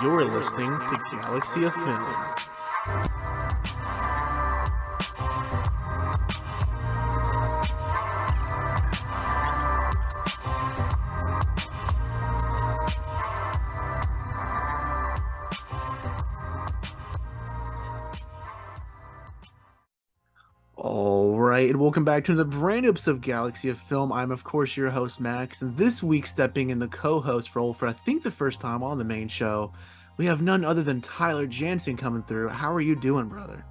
You're listening to Galaxy of Film. All right, and welcome back to the brand new episode of Galaxy of Film. I'm, of course, your host, Max, and this week, stepping in the co-host role for, I think, the first time on the main show, we have none other than Tyler Jansen coming through. How are you doing, brother?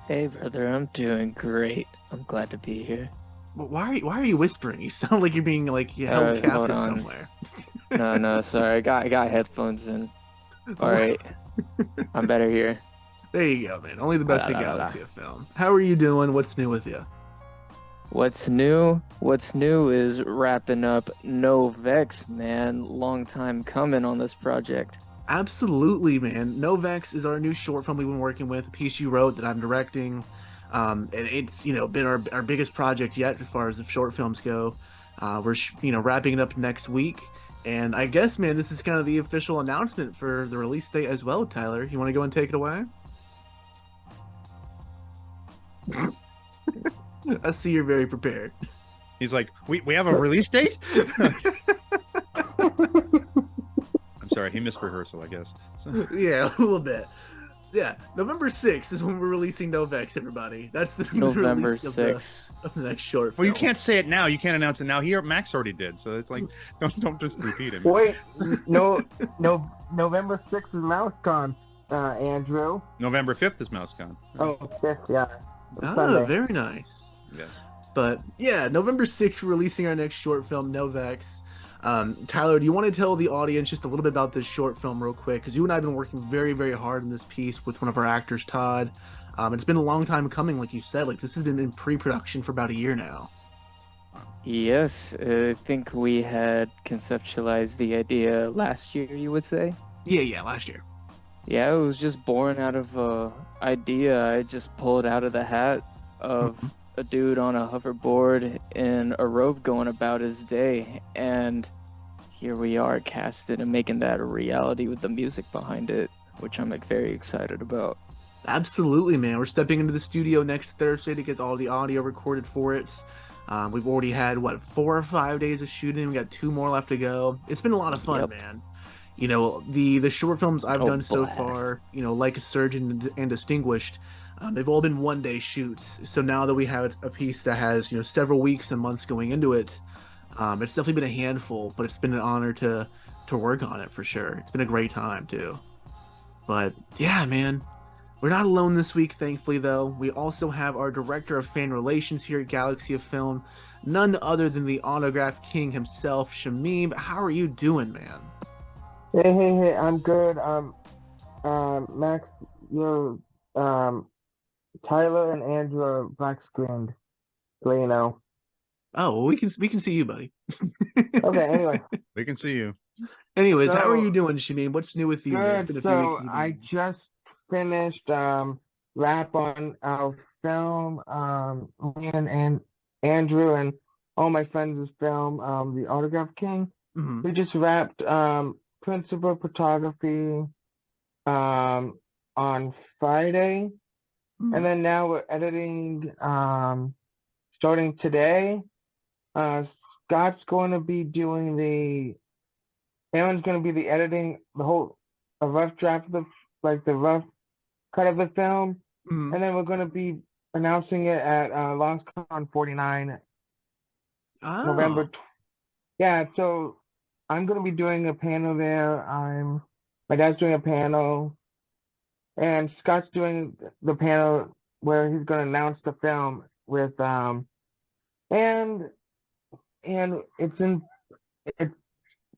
Hey, brother, I'm doing great. I'm glad to be here. Why are you whispering? You sound like you're being held Hold captive on. somewhere. No, sorry. I got headphones in. All right, I'm better here. There you go, man. Only the La, best in la, la, la. Galaxy of Film. How are you doing? What's new with you? What's new? What's new is wrapping up No Vex, man. Long time coming on this project. Absolutely, man. Novex is our new short film we've been working with, a piece you wrote that I'm directing. And it's, been our biggest project yet as far as the short films go. We're, wrapping it up next week. And I guess, man, this is kind of the official announcement for the release date as well, Tyler. You want to go and take it away? I see you're very prepared. He's like, we have a release date? I'm sorry, he missed rehearsal, I guess. So. Yeah, a little bit. Yeah, November 6th is when we're releasing Novex, everybody. That's the November release 6th. of the next short film. Well, you can't say it now. You can't announce it now. Max already did, so it's like, don't just repeat it. Wait, no, November 6th is MouseCon, Andrew. November 5th is MouseCon. Oh, 5th, yeah. Ah, very nice. Yes. But yeah, November 6th, we're releasing our next short film, Novex. Tyler, do you want to tell the audience just a little bit about this short film real quick? Because you and I have been working very, very hard on this piece with one of our actors, Todd. It's been a long time coming, like you said. Like, this has been in pre-production for about a year now. Yes, I think we had conceptualized the idea last year, you would say? Yeah, last year. Yeah, it was just born out of a idea I just pulled out of the hat of a dude on a hoverboard in a robe going about his day, and here we are casted and making that a reality with the music behind it, which I'm very excited about. Absolutely, man. We're stepping into the studio next Thursday to get all the audio recorded for it. We've already had 4 or 5 days of shooting. We got 2 more left to go. It's been a lot of fun, Yep. man. The short films I've done so blast. far, like a Surgeon and Distinguished, they've all been 1-day shoots. So now that we have a piece that has several weeks and months going into it, it's definitely been a handful, but it's been an honor to work on it for sure. It's been a great time too. But yeah, man, we're not alone this week, thankfully. Though we also have our director of fan relations here at Galaxy of Film, none other than the autograph king himself, Shamim. How are you doing, man? Hey, I'm good. Max, you're, Tyler and Andrew are black screened, so you know. Oh, well, we can see you, buddy. Okay, anyway. We can see you. Anyways, how are So, you doing, Shamim? What's new with you, man? It's Good. been a few weeks So since I you've been- just finished wrap on our film, me and Andrew and all my friends' film, The Autograph King. Mhm. We just wrapped principal photography on Friday, Mhm. and then now we're editing starting today. Scott's going to be doing Aaron's going to be the editing, a rough draft of the rough cut of the film, Mhm. and then we're going to be announcing it at LaunchCon 49 Oh. November. Yeah, so I'm going to be doing a panel there. My dad's doing a panel, and Scott's doing the panel where he's going to announce the film with and it's in it.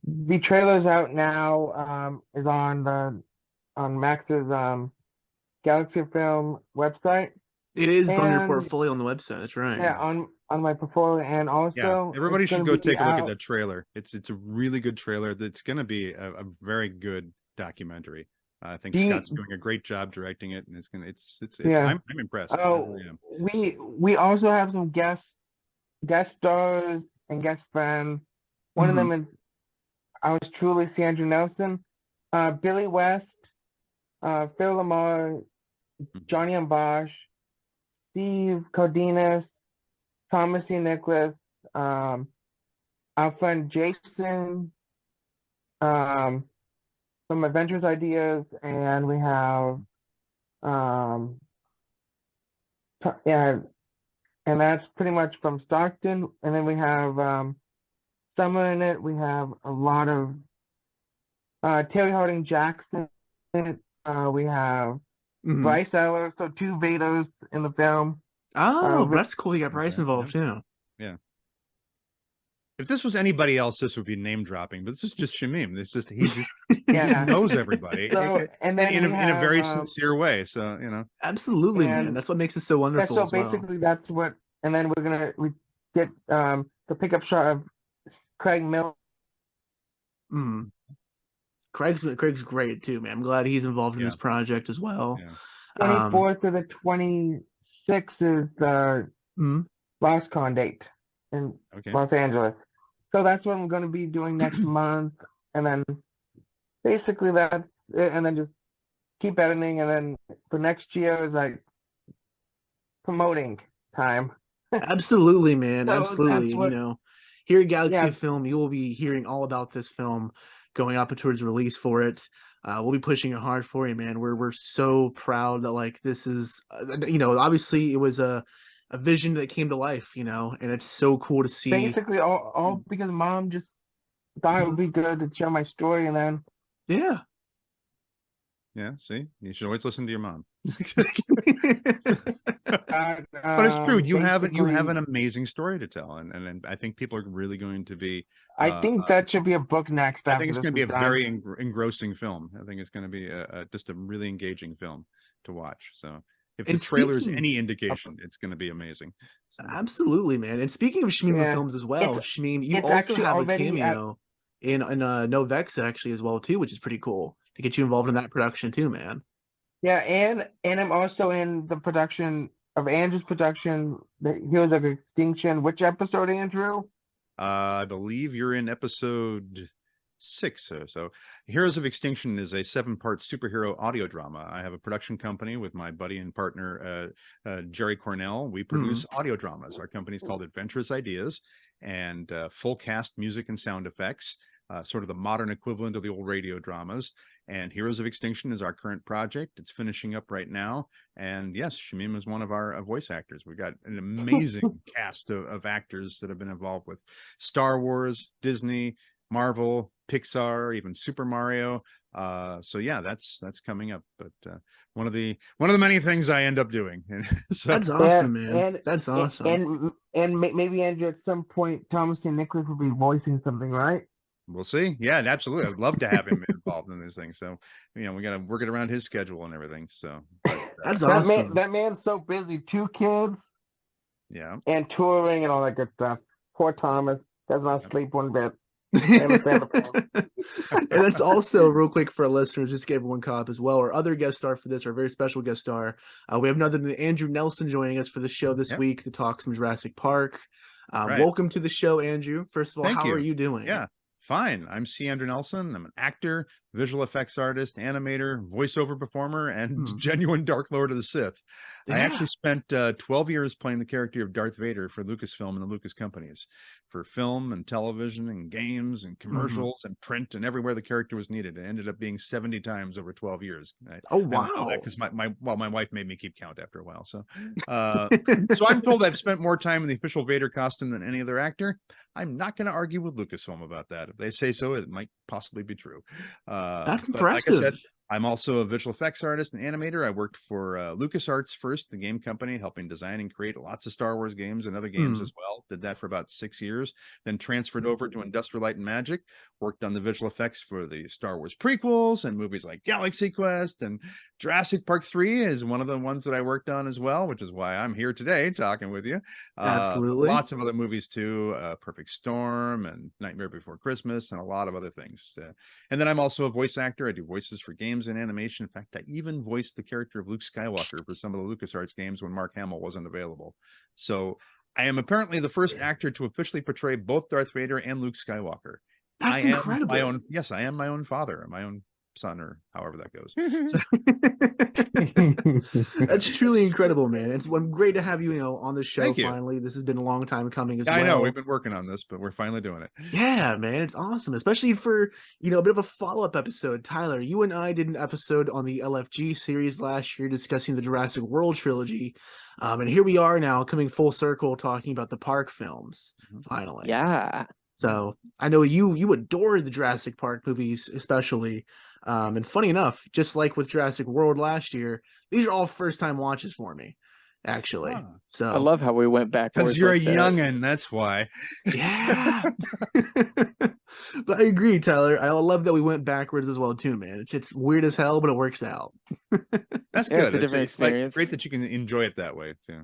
The trailer's out now. Is on Max's Galaxy Film website. It is on your And portfolio on the website. That's right. yeah, on my portfolio, and Yeah, also everybody it's should gonna go be take a look at out. that trailer. It's a really good trailer. That's going to be a very good documentary. I think Do you- Scott's doing a great job directing it, and it's Yeah. I'm impressed. I Oh, really am. we also have some guest stars and guest friends. One of them is I was truly Sandra Nelson. Billy West, Phil Lamar, Johnny Ambosh, Steve Cardenas, Thomas C. Nicholas, um, our friend Jason, um, from Adventures Ideas, and we have um, yeah, and that's pretty much from Stockton. And then we have Summer in it. We have a lot of Terry Harding Jackson. We have Mhm. Bryce Ellis, so two Vados in the film. Oh, Rick, that's cool. You got Bryce Okay, involved too. yeah. If this was anybody else, this would be name dropping, but this is just Shamim. It's just he just yeah. knows everybody So and then we in a have very sincere way. So Absolutely, man. and That's what makes it so yeah, wonderful so as well. basically that's what. And then we get the pickup shot of Craig Miller. Mm. Craig's great too, man. I'm glad he's involved in yeah, this project as well. yeah. 24th to the 26th is the Mm. last con date in Okay. Los Angeles. So that's what I'm going to be doing next month. And then basically that's it. And then just keep editing. And then for next year is like promoting time. Absolutely, man. So Absolutely. that's And, you what, know, here at Galaxy yeah, of Film, you will be hearing all about this film going up towards release for it. We'll be pushing it hard for you, man. We're so proud that like this is, you know, obviously it was a vision that came to life, you know, and it's so cool to see. basically all because mom just thought it would Mhm. be good to share my story. And then, Yeah. Yeah, see, you should always listen to your mom. But it's true. You have basically, an amazing story to tell, and I think people are really going to be. I think that should be a book next I think after it's this going to be is a done. very engrossing film. I think it's going to be just a really engaging film to watch. So if the And trailer's speaking, any indication, it's going to be amazing. So absolutely, man. And speaking of Shmima Yeah, films as it's well, Shmim, you it's also actually have a already at. cameo in No Vex actually as well too, which is pretty cool to get you involved in that production too, man. Yeah, and I'm also in the production of Andrew's production, the Heroes of Extinction. Which episode, Andrew? I believe you're in episode 6 or so. Heroes of Extinction is a 7-part superhero audio drama. I have a production company with my buddy and partner, Jerry Cornell. We Hmm. produce audio dramas. Our company is called Adventurous Ideas, and full cast music and sound effects, sort of the modern equivalent of the old radio dramas. And Heroes of Extinction is our current project. It's finishing up right now. And yes, Shamim is one of our voice actors. We've got an amazing cast of actors that have been involved with Star Wars, Disney, Marvel, Pixar, even Super Mario. So yeah, that's coming up. But one of the many things I end up doing. And so That's And awesome, man. That's awesome. maybe Andrew at some point Thomas and Nicholas will be voicing something, right? we'll see. Yeah, absolutely. I'd love to have him involved in this thing. So we got to work it around his schedule and everything. So, but That's That awesome. man's so busy, 2 kids yeah. and touring and all that good stuff. Poor Thomas does not Yep. sleep one bit. I understand the pain. And that's also real quick for our listeners, just give everyone caught up as well. Our other guest star for this, our very special guest star, we have none other than Andrew Nelson joining us for the show this Yep. week to talk some Jurassic Park. Right. Welcome to the show, Andrew. First of all, Thank how are you. you doing? Yeah, fine. I'm C. Andrew Nelson. I'm an actor, visual effects artist, animator, voiceover performer, and Hmm. genuine Dark Lord of the Sith. I Yeah. actually spent 12 years playing the character of Darth Vader for Lucasfilm and the Lucas companies, for film and television and games and Mhm. commercials and print and everywhere the character was needed. It ended up being 70 times over 12 years. Oh, I only know that wow. because my wife made me keep count after a while. So, so I'm told I've spent more time in the official Vader costume than any other actor. I'm not going to argue with Lucasfilm about that. If they say so, it might possibly be true. That's But like I impressive. said, I'm also a visual effects artist and animator. I worked for LucasArts first, the game company, helping design and create lots of Star Wars games and other games as well. Did that for about 6 years, then transferred over to Industrial Light and Magic, worked on the visual effects for the Star Wars prequels and movies like Galaxy Quest, and Jurassic Park 3 is one of the ones that I worked on as well, which is why I'm here today talking with you. Absolutely. Lots of other movies too, Perfect Storm and Nightmare Before Christmas and a lot of other things. And then I'm also a voice actor. I do voices for games and animation. In fact, I even voiced the character of Luke Skywalker for some of the LucasArts games when Mark Hamill wasn't available. So I am apparently the first actor to officially portray both Darth Vader and Luke Skywalker. That's incredible. I am my own father, my own son, or however that goes. That's truly incredible, man. It's great to have you, on the show. Thank you. Finally, this has been a long time coming as I well. know we've been working on this, but we're finally doing it. Yeah, man, it's awesome, especially for a bit of a follow-up episode. Tyler, you and I did an episode on the LFG series last year discussing the Jurassic World trilogy, and here we are now coming full circle talking about the Park films. Finally, Yeah. So I know you adored the Jurassic Park movies, especially. And funny enough, just like with Jurassic World last year, these are all first time watches for me, actually. Huh. So I love how we went backwards. Because you're like a that. youngin', that's why. yeah. But I agree, Tyler. I love that we went backwards as well too, man. It's weird as hell, but it works out. That's Yeah, good. it's a different experience. Great that you can enjoy it that way too.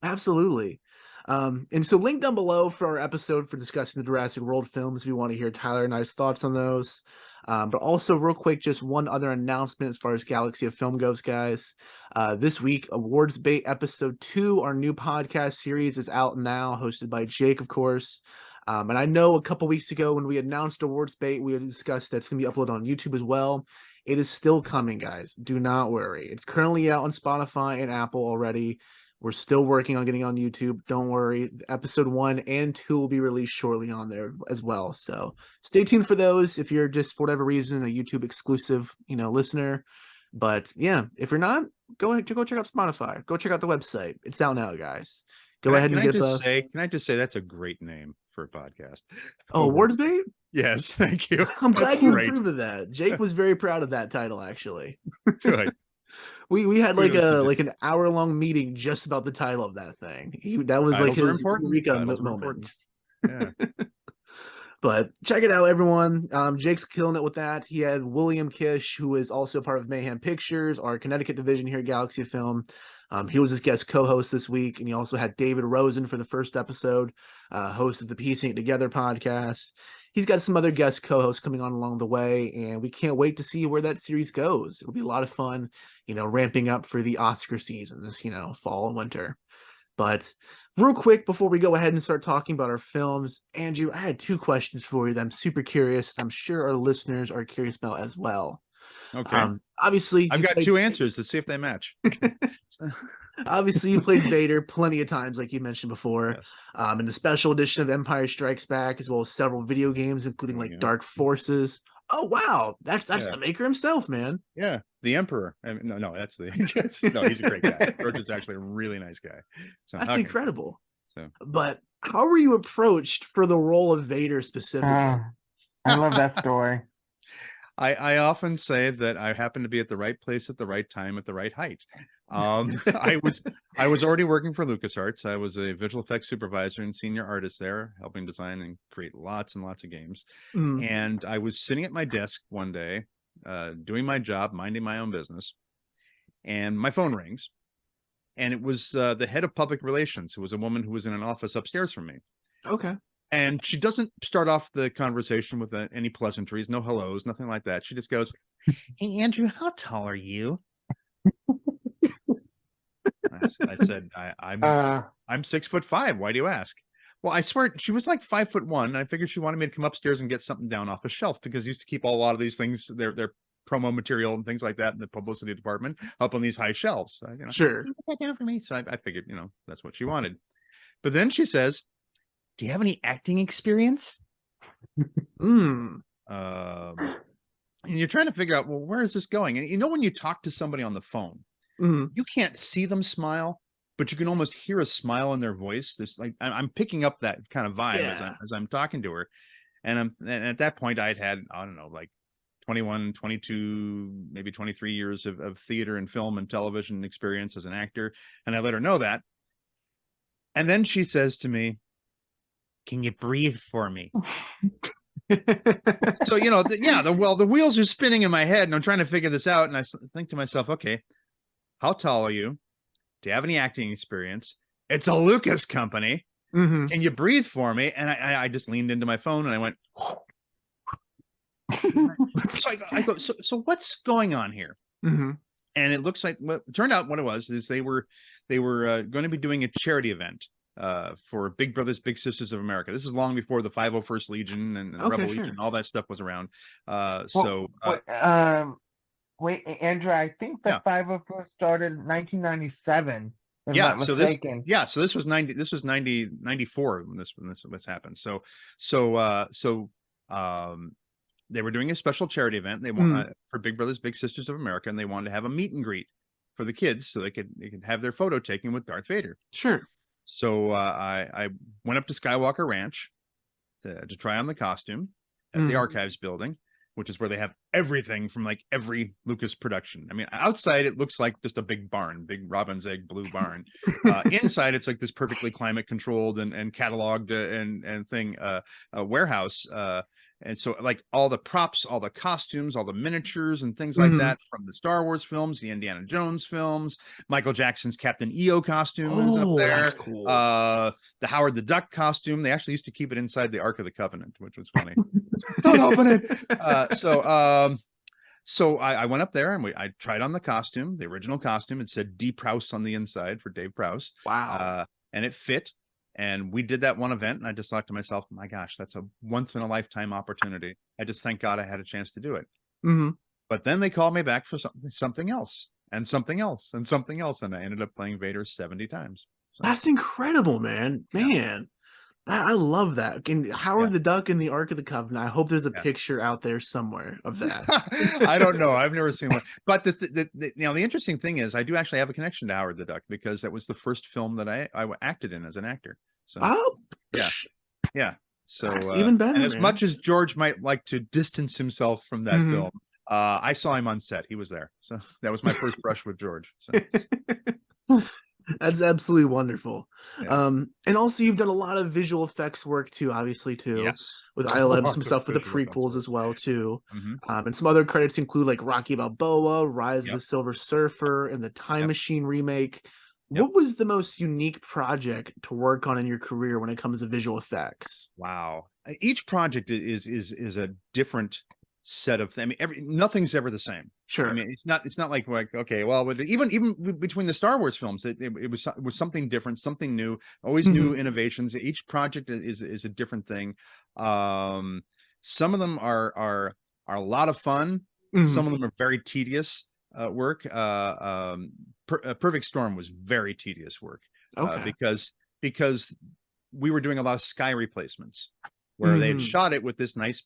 Absolutely. And so link down below for our episode for discussing the Jurassic World films if you want to hear Tyler and I's thoughts on those. But also real quick, just one other announcement as far as Galaxy of Film goes, guys. This week, Awards Bait Episode 2, our new podcast series, is out now, hosted by Jake, of course. And I know a couple weeks ago when we announced Awards Bait, we had discussed that it's going to be uploaded on YouTube as well. It is still coming, guys. Do not worry. It's currently out on Spotify and Apple already. We're still working on getting on YouTube. Don't worry. Episode 1 and 2 will be released shortly on there as well. So stay tuned for those if you're just, for whatever reason, a YouTube exclusive, listener. But yeah, if you're not, go check out Spotify. Go check out the website. It's out now, guys. Go ahead and Can I just say that's a great name for a podcast? Oh, Awards Bait? Yes, thank you. I'm glad you approved of that. Jake was very proud of that title, actually. Good. We had like an hour-long meeting just about the title of that thing. That was Titles like are his important. Eureka Titles are moment. important. Yeah. But check it out, everyone. Jake's killing it with that. He had William Kish, who is also part of Mayhem Pictures, our Connecticut division here at Galaxy of Film. He was his guest co-host this week, and he also had David Rosen for the first episode, host of the Piecing It Together podcast. He's got some other guest co-hosts coming on along the way, and we can't wait to see where that series goes. It'll be a lot of fun, ramping up for the Oscar season this, fall and winter. But real quick, before we go ahead and start talking about our films, Andrew, I had 2 questions for you that I'm super curious. I'm sure our listeners are curious about as well. Okay. Obviously, I've got 2 answers. Let's see if they match. Obviously, you played Vader plenty of times, like you mentioned before. Yes. In the special edition of Empire Strikes Back, as well as several video games, including Dark Forces. Oh wow, that's the maker himself, man. Yeah, the Emperor. No, that's the. No, he's a great guy. George is actually a really nice guy. So that's incredible. So, but how were you approached for the role of Vader specifically? I love that story. I often say that I happened to be at the right place at the right time at the right height. I was already working for LucasArts. I was a visual effects supervisor and senior artist there, helping design and create lots and lots of games. And I was sitting at my desk one day, doing my job, minding my own business, and my phone rings. And it was the head of public relations, who was a woman who was in an office upstairs from me. Okay. And she doesn't start off the conversation with any pleasantries, no hellos, nothing like that. She just goes, "Hey, Andrew, how tall are you?" I said, I'm 6'5". Why do you ask? Well, I swear she was like 5'1", and I figured she wanted me to come upstairs and get something down off a shelf, because I used to keep a lot of these things, their promo material and things like that in the publicity department up on these high shelves. So, sure, get that down for me. So I figured, that's what she wanted. But then she says, "Do you have any acting experience?" And you're trying to figure out, well, where is this going? And when you talk to somebody on the phone, you can't see them smile, but you can almost hear a smile in their voice. There's I'm picking up that kind of vibe as I'm talking to her. And at that point I'd had, I don't know, like 21, 22, maybe 23 years of theater and film and television experience as an actor. And I let her know that. And then she says to me, "Can you breathe for me?" So, the wheels are spinning in my head, and I'm trying to figure this out. And I think to myself, okay, how tall are you? Do you have any acting experience? It's a Lucas company. Can you breathe for me? And I just leaned into my phone and I went, so I go, so what's going on here? And it looks like, turned out what it was is they were going to be doing a charity event for Big Brothers Big Sisters of America. This is long before the 501st Legion and the Okay, Rebel sure. Legion, all that stuff was around. Well, wait, Andrew, I think the yeah. 501st started in 1997, if I'm Yeah, not mistaken. so this was 94 when this happened. They were doing a special charity event. They want for Big Brothers Big Sisters of America, and they wanted to have a meet and greet for the kids so they could have their photo taken with Darth Vader. Sure. So I went up to Skywalker Ranch to try on the costume at the Archives building, which is where they have everything from like every Lucas production. I mean, outside it looks like just a big barn, big robin's egg blue barn. Inside it's like this perfectly climate controlled and cataloged and thing warehouse. And so like all the props, all the costumes, all the miniatures and things like that from the Star Wars films, the Indiana Jones films, Michael Jackson's Captain EO costume is up there. That's cool. The Howard the Duck costume. They actually used to keep it inside the Ark of the Covenant, which was funny. Don't open it. So I went up there and I tried on the costume, the original costume. It said D. Prowse on the inside for Dave Prowse. Wow. And it fit. And we did that one event, and I just thought to myself, my gosh, that's a once in a lifetime opportunity. I just thank God I had a chance to do it. But then they called me back for something else and something else and something else. And I ended up playing Vader 70 times. So, that's incredible, man. Man. I love that. And Howard the Duck in the Ark of the Covenant. I hope there's a picture out there somewhere of that. I don't know. I've never seen one. But the interesting thing is I do actually have a connection to Howard the Duck because that was the first film that I acted in as an actor. So yeah. So that's even better. And as much as George might like to distance himself from that film, I saw him on set. He was there. So that was my first brush with George. So. That's absolutely wonderful. Yeah. And also you've done a lot of visual effects work too, obviously too. Yes. With ILM, some stuff with the prequels as well too. And some other credits include like Rocky Balboa, Rise of the Silver Surfer, and the Time Machine remake. What was the most unique project to work on in your career when it comes to visual effects? Wow. Each project is a different set of things. I mean, nothing's ever the same. Sure. I mean, it's not like okay, well, even between the Star Wars films, it was something different, something new, always new innovations. Each project is a different thing. Some of them are a lot of fun. Some of them are very tedious work. Perfect Storm was very tedious work because we were doing a lot of sky replacements where they had shot it with this nice,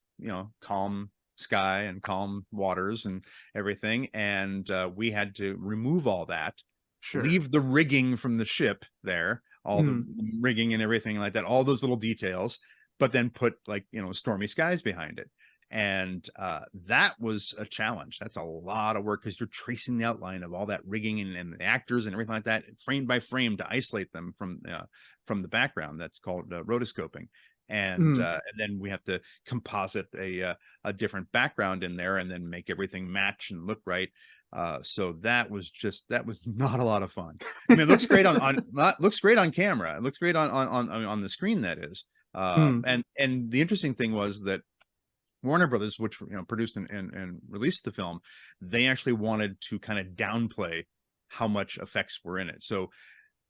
calm sky and calm waters and everything, and we had to remove all that, leave the rigging from the ship there, all the rigging and everything like that, all those little details, but then put like stormy skies behind it. And that was a challenge. That's a lot of work because you're tracing the outline of all that rigging and the actors and everything like that, frame by frame, to isolate them from the background. That's called rotoscoping. And then we have to composite a different background in there and then make everything match and look right. So that was not a lot of fun. I mean, it looks great looks great on camera. It looks great on the screen, that is. And the interesting thing was that Warner Brothers, which produced and released the film, they actually wanted to kind of downplay how much effects were in it. So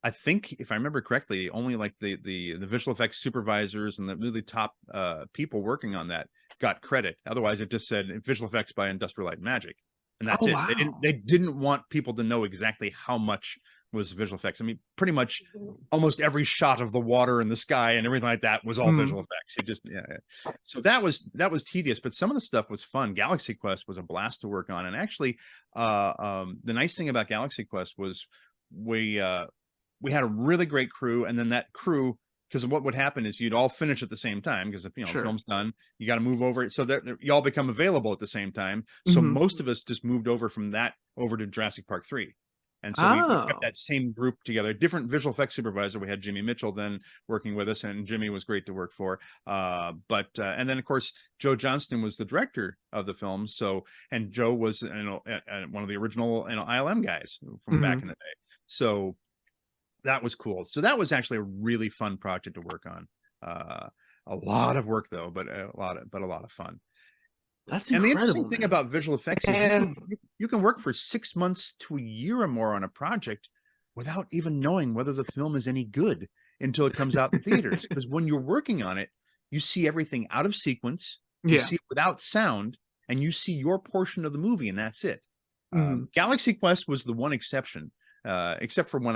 I think, if I remember correctly, only like the visual effects supervisors and the really top people working on that got credit. Otherwise, it just said visual effects by Industrial Light and Magic, and that's it. Wow. They didn't want people to know exactly how much was visual effects. I mean, pretty much almost every shot of the water and the sky and everything like that was all visual effects. It just So that was tedious, but some of the stuff was fun. Galaxy Quest was a blast to work on, and actually, the nice thing about Galaxy Quest was we had a really great crew, and then that crew, because what would happen is you'd all finish at the same time, because if the film's done, you got to move over, so that you all become available at the same time. So most of us just moved over from that over to Jurassic Park 3. And so we kept that same group together. Different visual effects supervisor. We had Jimmy Mitchell then working with us, and Jimmy was great to work for. And then of course Joe Johnston was the director of the film. So, and Joe was one of the original ILM guys from back in the day. So that was cool. So that was actually a really fun project to work on. A lot of work though, but a lot of fun. That's incredible. And the interesting thing about visual effects is you can work for 6 months to a year or more on a project without even knowing whether the film is any good. until it comes out in theaters. Because when you're working on it, you see everything out of sequence, you Yeah. see it without sound, and you see your portion of the movie, and that's it. Mhm. Galaxy Quest was the one exception, except for when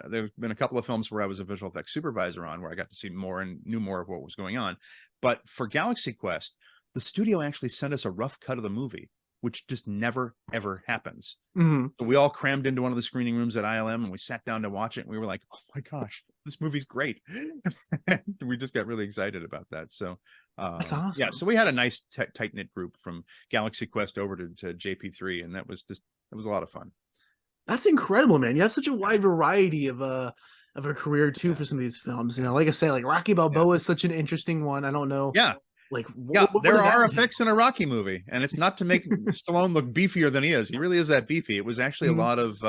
there've been a couple of films where I was a visual effects supervisor on, where I got to see more and knew more of what was going on. But for Galaxy Quest, the studio actually sent us a rough cut of the movie, which just never, ever happens. Mhm. So we all crammed into one of the screening rooms at ILM, and we sat down to watch it, and we were like, oh my gosh, this movie's great. We just got really excited about that. So That's yeah, awesome. so we had a nice tight-knit group from Galaxy Quest over to JP3, and it was a lot of fun. That's incredible, man. You have such a wide variety of a career too Yeah. for some of these films. You know, like I say, like Rocky Balboa is such an interesting one. I don't know. Yeah. Like Yeah, what there did that are one have? effects in a Rocky movie, and it's not to make Stallone look beefier than he is. He really is that beefy. It was actually a Mhm. lot of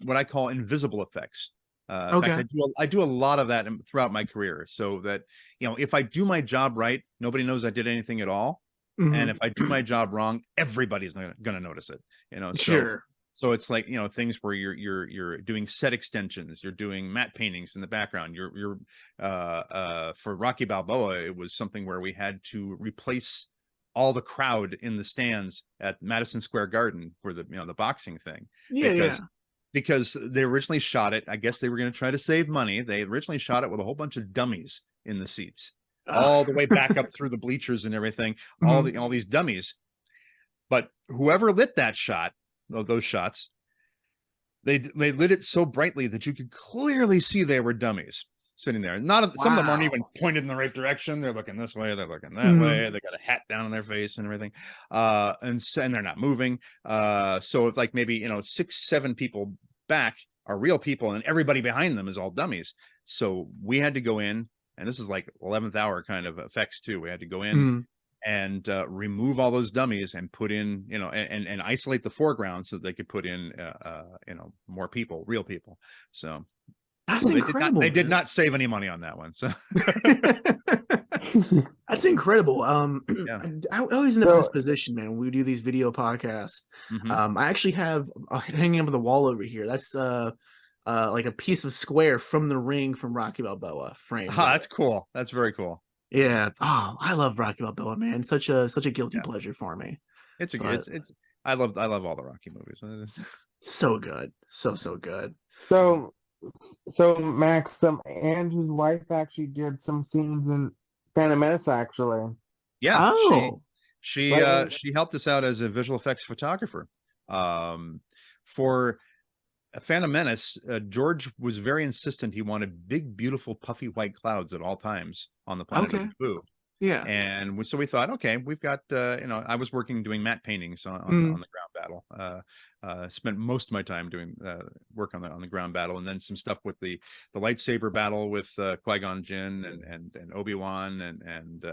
what I call invisible effects. In fact, Okay. I do a lot of that throughout my career, so that if I do my job right, nobody knows I did anything at all, and Mhm. if I do my job wrong, everybody's going to notice it. Sure. So it's like things where you're doing set extensions, you're doing matte paintings in the background. You're for Rocky Balboa, it was something where we had to replace all the crowd in the stands at Madison Square Garden for the the boxing thing, Yeah, yeah. because they originally shot it. I guess they were going to try to save money. They originally shot it with a whole bunch of dummies in the seats, Ugh. all the way back up through the bleachers and everything, Mhm. all these dummies. But whoever lit those shots, they lit it so brightly that you could clearly see they were dummies sitting there. Some of them aren't even Wow. pointed in the right direction. They're looking this way, they're looking that Mhm. way. They got a hat down on their face and everything, and they're not moving. So if like maybe 6, 7 people back are real people, and everybody behind them is all dummies. So we had to go in, and this is like 11th hour kind of effects too. We had to go in Mhm. and remove all those dummies and put in, and isolate the foreground so that they could put in, more people, real people. So That's incredible, they did man. not save any money on that one. So That's incredible. yeah. I always end up in this So position, man, when we do these video podcasts. Hmm. I actually have hanging up on the wall over here. That's like a piece of square from the ring from Rocky Balboa framed Ah, in that's it. cool. That's very cool. Yeah. Oh, I love Rocky Balboa, man. Such a guilty Yeah, pleasure for me. But it's I love all the Rocky movies. so good. So good. so so Max, Andrew's wife actually did some scenes in Phantom Menace actually. Yeah, Oh. she helped us out as a visual effects photographer. For Phantom Menace, George was very insistent. He wanted big, beautiful, puffy white clouds at all times on the planet of Okay. Naboo. Yeah. And so we thought, okay, we've got, I was working doing matte paintings on Mm. the ground battle. Spent most of my time doing work on the ground battle, and then some stuff with the lightsaber battle with Qui-Gon Jinn and Obi-Wan and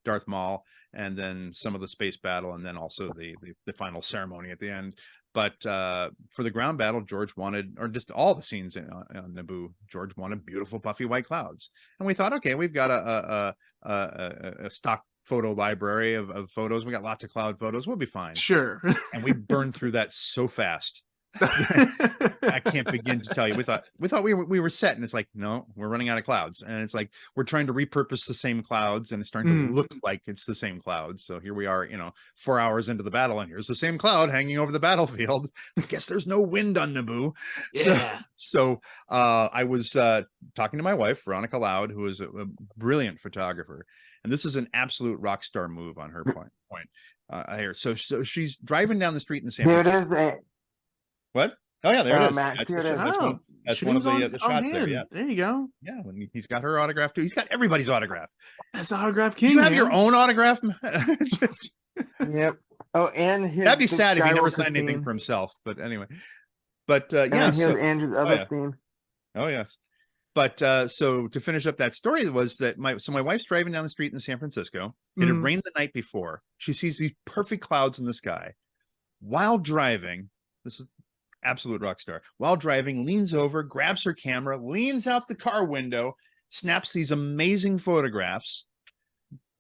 Darth Maul, and then some of the space battle, and then also the final ceremony at the end. But for the ground battle, George wanted, or just all the scenes on Naboo, George wanted beautiful puffy white clouds, and we thought, okay, we've got a stock photo library of photos. We got lots of cloud photos. We'll be fine. Sure. And we burned through that so fast. I can't begin to tell you. We thought we were set, and it's like, no, we're running out of clouds, and it's like we're trying to repurpose the same clouds, and it's starting to Mm. look like it's the same clouds. So here we are, 4 hours into the battle, and here's the same cloud hanging over the battlefield. I guess there's no wind on Naboo. Yeah. So I was talking to my wife, Veronica Loud, who is a brilliant photographer, and this is an absolute rock star move on her point. Here, so she's driving down the street in San Here it Francisco. is, What? Oh yeah, there it is. Max. Here it is. Oh, That's shooting one of was the on shots there. hand. Yeah, There you go. yeah. When he's got her autograph too. He's got everybody's autograph. That's the autograph Do king, you have man. your own autograph? Yep. Oh, and here's That'd be the sad if he never Skywalker signed anything scene. for himself. But anyway, but And yeah. then here's So Andrew's oh other yeah, scene. oh yes. But so to finish up that story was that my wife's driving down the street in San Francisco. It had Mm. rained the night before. She sees these perfect clouds in the sky while driving. This is absolute rock star. While driving, leans over, grabs her camera, leans out the car window, snaps these amazing photographs.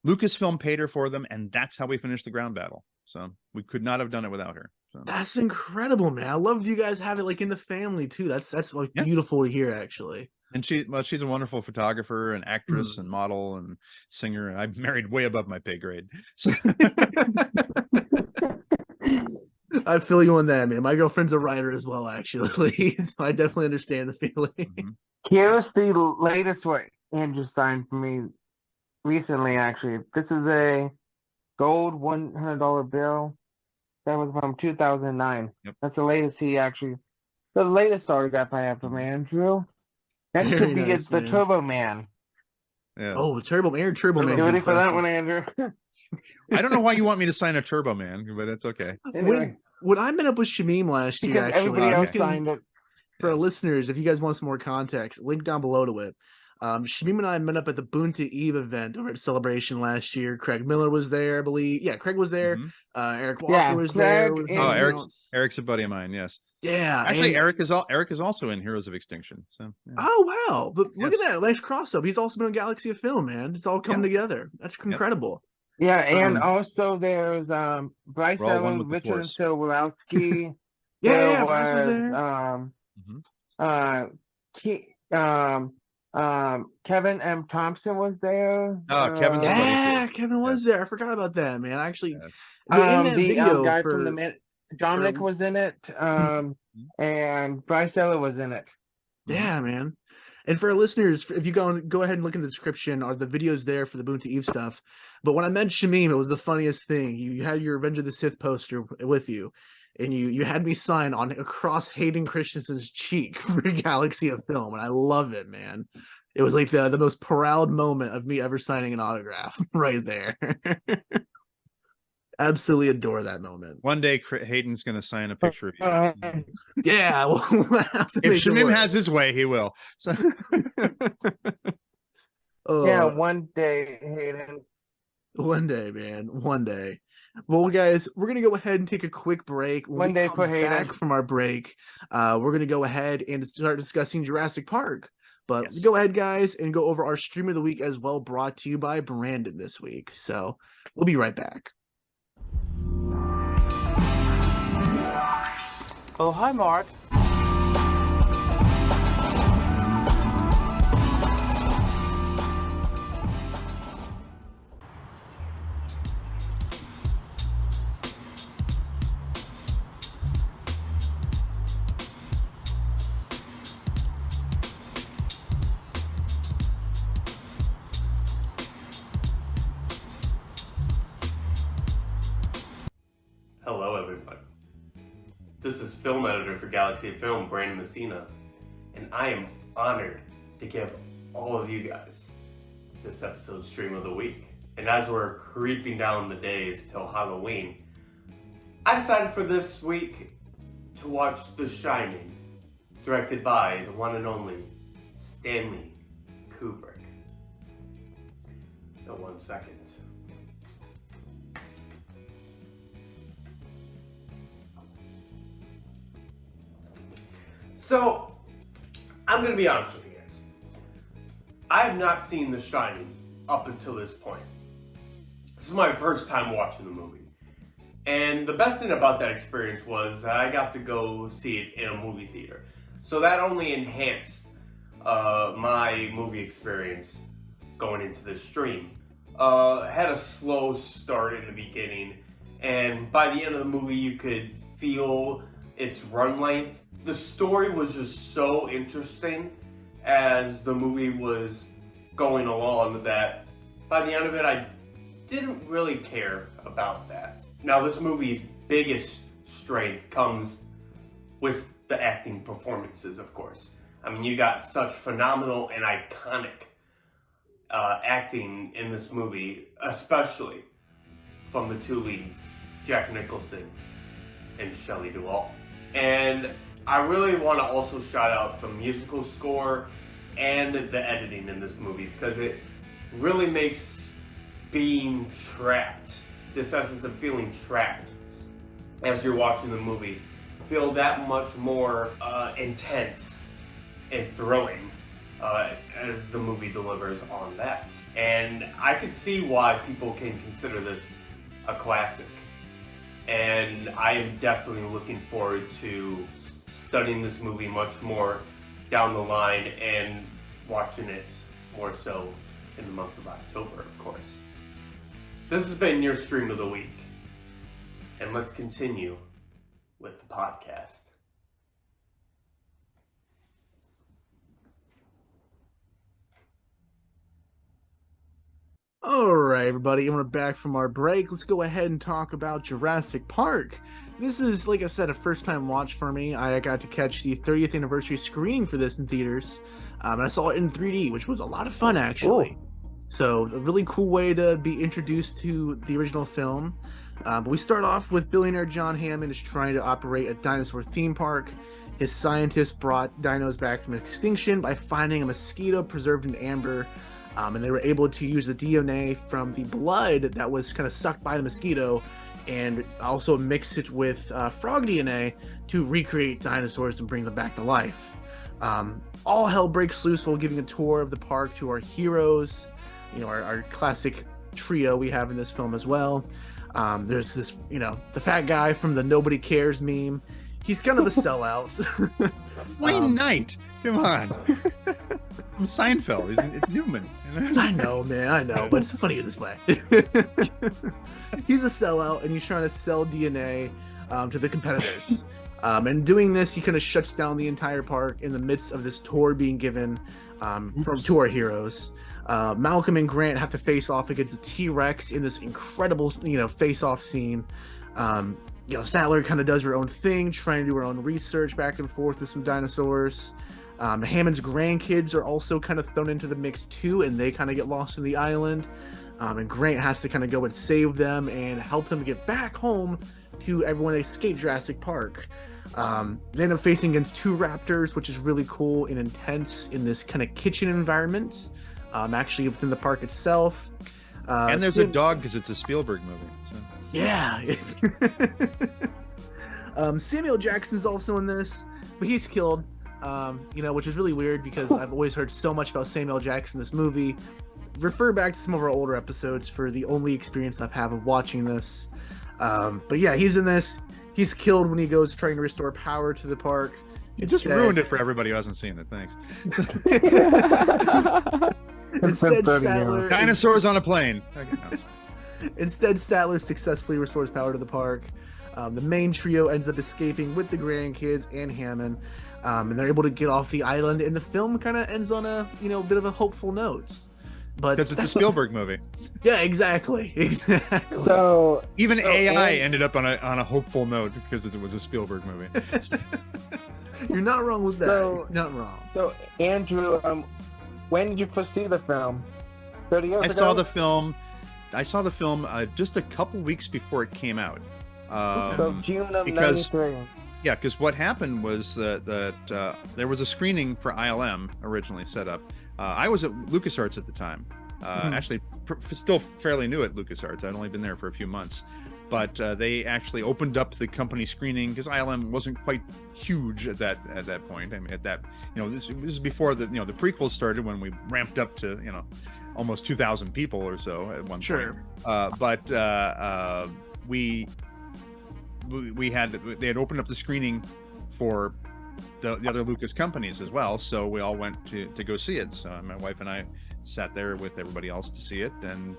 Lucasfilm paid her for them, and that's how we finished the ground battle. So we could not have done it without her. So That's incredible, man. I love you guys have it like in the family too. That's like yeah. beautiful to hear, actually. And she's a wonderful photographer and actress and model and singer. And I'm married way above my pay grade. So I feel you on that, man. My girlfriend's a writer as well, actually. So I definitely understand the feeling. Here's the latest what Andrew signed for me recently, actually. This is a gold $100 bill that was from 2009. Yep. That's the latest autograph I have from Andrew. Next Very to be nice, is the man. Turbo Man. Yeah. Oh, Turbo Man. You ready for that one, Andrew? I don't know why you want me to sign a Turbo Man, but it's okay. Anyway, When I met up with Shamim last year, because actually, everybody else you can, signed it. for our Yes. listeners, if you guys want some more context, link down below to it. Shamim and I met up at the Boonta Eve event over at Celebration last year. Craig Miller was there, I believe. Yeah, Craig was there. Mhm. Eric Walker Yeah, was Craig there. With and- Oh, everyone else. Eric's a buddy of mine. Yes. Yeah, Actually, and- Eric is also in Heroes of Extinction. So. Yeah. Oh wow! But look Yes. at that nice cross up. He's also been in Galaxy of Film, man. It's all coming together. That's incredible. Yeah, and Um, also there's Bryce We're all one Allen, with the Richard Force. Silverowski. Yeah, Bryce was there. Kevin M. Thompson was there. Oh, Kevin's a buddy. Yeah, Kevin was Yes. there. I forgot about that, man. Actually, Yes. but in that the video guy for from the Dominic was in it. And Bryce Allen was in it. yeah, man. And for our listeners, if you go ahead and look in the description, are the videos there for the Boonta Eve stuff. But when I met Shamim, it was the funniest thing. You had your Revenge of the Sith poster with you, and you had me sign on across Hayden Christensen's cheek for Galaxy of Film, and I love it, man. It was like the most proud moment of me ever signing an autograph right there. Absolutely adore that moment. One day, Hayden's going to sign a picture of you. Yeah, we'll have to If make it Shamim work. has his way, he will. So. Oh, Yeah, one day, Hayden. one day, man. One day. Well, guys, we're gonna go ahead and take a quick break. When One we day come for Hayden. back from our break, we're gonna go ahead and start discussing Jurassic Park. But Yes. go ahead, guys, and go over our stream of the week as well, brought to you by Brandon this week. So we'll be right back. Oh, hi, Mark. Hello, everybody. This is film editor for Galaxy of Film, Brandon Messina, and I am honored to give all of you guys this episode's stream of the week. And as we're creeping down the days till Halloween, I decided for this week to watch The Shining, directed by the one and only Stanley Kubrick. Now, 1 second. So, I'm going to be honest with you guys. I have not seen The Shining up until this point. This is my first time watching the movie. And the best thing about that experience was I got to go see it in a movie theater. So that only enhanced my movie experience going into the stream. Had a slow start in the beginning, and by the end of the movie you could feel its run length. The story was just so interesting as the movie was going along that by the end of it I didn't really care about that. Now, this movie's biggest strength comes with the acting performances, of course. I mean, you got such phenomenal and iconic acting in this movie, especially from the two leads, Jack Nicholson and Shelley Duvall. And I really want to also shout out the musical score and the editing in this movie, because it really makes being trapped, this essence of feeling trapped as you're watching the movie, feel that much more intense and thrilling as the movie delivers on that. And I could see why people can consider this a classic. And I am definitely looking forward to studying this movie much more down the line and watching it more so in the month of October, of course. This has been your Stream of the Week. And let's continue with the podcast. All right, everybody, and we're back from our break. Let's go ahead and talk about Jurassic Park. This is, like I said, a first-time watch for me. I got to catch the 30th anniversary screening for this in theaters, and I saw it in 3D, which was a lot of fun, actually. So, a really cool way to be introduced to the original film. But we start off with billionaire John Hammond is trying to operate a dinosaur theme park. His scientists brought dinos back from extinction by finding a mosquito preserved in amber. And they were able to use the DNA from the blood that was kind of sucked by the mosquito and also mix it with frog DNA to recreate dinosaurs and bring them back to life. All hell breaks loose while giving a tour of the park to our heroes, our classic trio we have in this film as well. There's this, the fat guy from the Nobody Cares meme. He's kind of a sellout. Wayne Knight, come on. From Seinfeld, it's Newman. I know, man, I know, but it's funny this way. He's a sellout, and he's trying to sell DNA to the competitors. And doing this, he kind of shuts down the entire park in the midst of this tour being given to our heroes. Malcolm and Grant have to face off against a T-Rex in this incredible, face-off scene. Sattler kind of does her own thing, trying to do her own research back and forth with some dinosaurs. Hammond's grandkids are also kind of thrown into the mix too, and they kind of get lost in the island. And Grant has to kind of go and save them and help them get back home to everyone escape Jurassic Park. They end up facing against two raptors, which is really cool and intense in this kind of kitchen environment, actually within the park itself. And there's a dog because it's a Spielberg movie. So. Yeah. Samuel Jackson's also in this, but he's killed. Which is really weird because I've always heard so much about Samuel Jackson in this movie. Refer back to some of our older episodes for the only experience I've had of watching this. But yeah, he's in this. He's killed when he goes trying to restore power to the park. You just ruined it for everybody who hasn't seen it. Thanks. Instead, Sattler dinosaurs on a plane. Instead, Sattler successfully restores power to the park. The main trio ends up escaping with the grandkids and Hammond. And they're able to get off the island, and the film kind of ends on a bit of a hopeful note. But because it's a Spielberg movie. Yeah, exactly. So even AI ended up on a hopeful note because it was a Spielberg movie. You're not wrong with that. You're not wrong. So Andrew, when did you first see the film? 30 years ago? I saw the film just a couple weeks before it came out. So June of '93. Yeah, because what happened was that there was a screening for ILM originally set up. I was at LucasArts at the time. Actually, still fairly new at LucasArts. I'd only been there for a few months. But they actually opened up the company screening because ILM wasn't quite huge at that point. I mean, this is before the the prequels started when we ramped up to almost 2,000 people or so at one point. But they had opened up the screening for the other Lucas companies as well, so we all went to go see it. So my wife and I sat there with everybody else to see it, and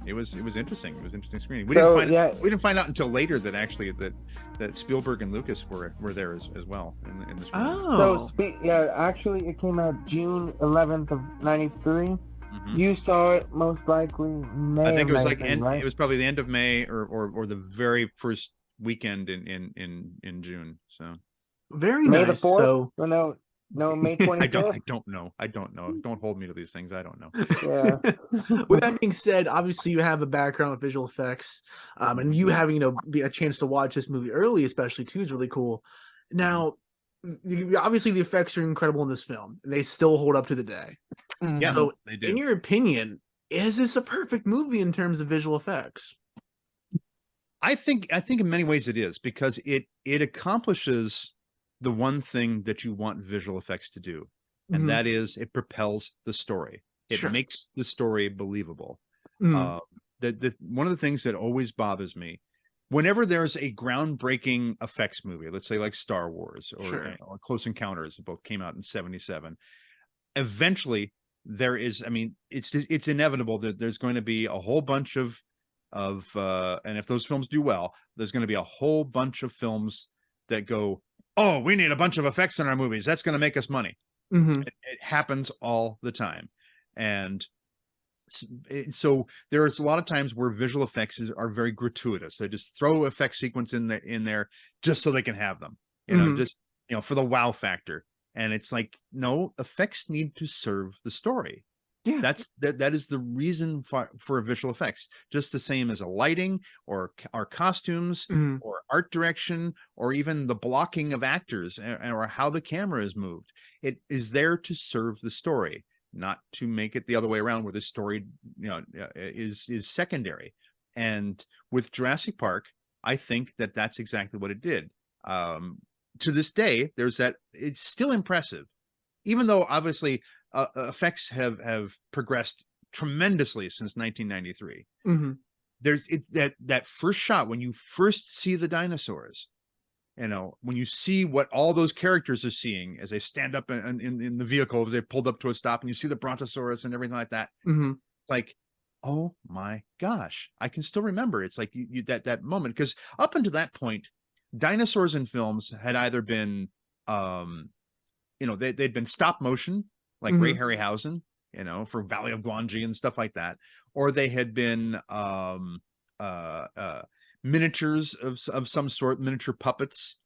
it was interesting. It was an interesting screening. We didn't find out until later that actually that Spielberg and Lucas were there as well in the screening. Oh, so actually it came out June 11th of '93. You saw it most likely May. I think it was right? It was probably the end of May or the very first weekend in June. So very May nice. the 4th? So no, May 25th. I don't know. Don't hold me to these things. I don't know. Yeah. With that being said, obviously you have a background with visual effects, and you having be a chance to watch this movie early, especially too, is really cool. Now, obviously the effects are incredible in this film. They still hold up to the day. Yeah, so they do. In your opinion, is this a perfect movie in terms of visual effects? I think in many ways it is, because it accomplishes the one thing that you want visual effects to do, and that is it propels the story. It makes the story believable. The one of the things that always bothers me whenever there's a groundbreaking effects movie, let's say like Star Wars Sure. or Close Encounters, that both came out in 77, eventually there is, I mean, it's inevitable that there's going to be a whole bunch of and if those films do well, there's going to be a whole bunch of films that go, oh, we need a bunch of effects in our movies, that's going to make us money. Mm-hmm. It happens all the time. And so there's a lot of times where visual effects are very gratuitous. They just throw effect sequence in there just so they can have them, Mm-hmm. just for the wow factor. And it's like, no, effects need to serve the story. Yeah. That is the reason for visual effects, just the same as a lighting or costumes Mm-hmm. or art direction or even the blocking of actors or how the camera is moved. It is there to serve the story, not to make it the other way around where the story is secondary. And with Jurassic Park, I think that's exactly what it did. To this day, there's that. It's still impressive, even though obviously effects have progressed tremendously since 1993. Mm-hmm. There's that first shot when you first see the dinosaurs, when you see what all those characters are seeing as they stand up in the vehicle, as they pulled up to a stop, and you see the brontosaurus and everything like that. Mm-hmm. Like, oh my gosh, I can still remember. It's like you that moment, because up until that point, dinosaurs in films had either been they'd been stop motion, like Ray Mm-hmm. Harryhausen, for Valley of Gwangi and stuff like that, or they had been miniatures of some sort, miniature puppets,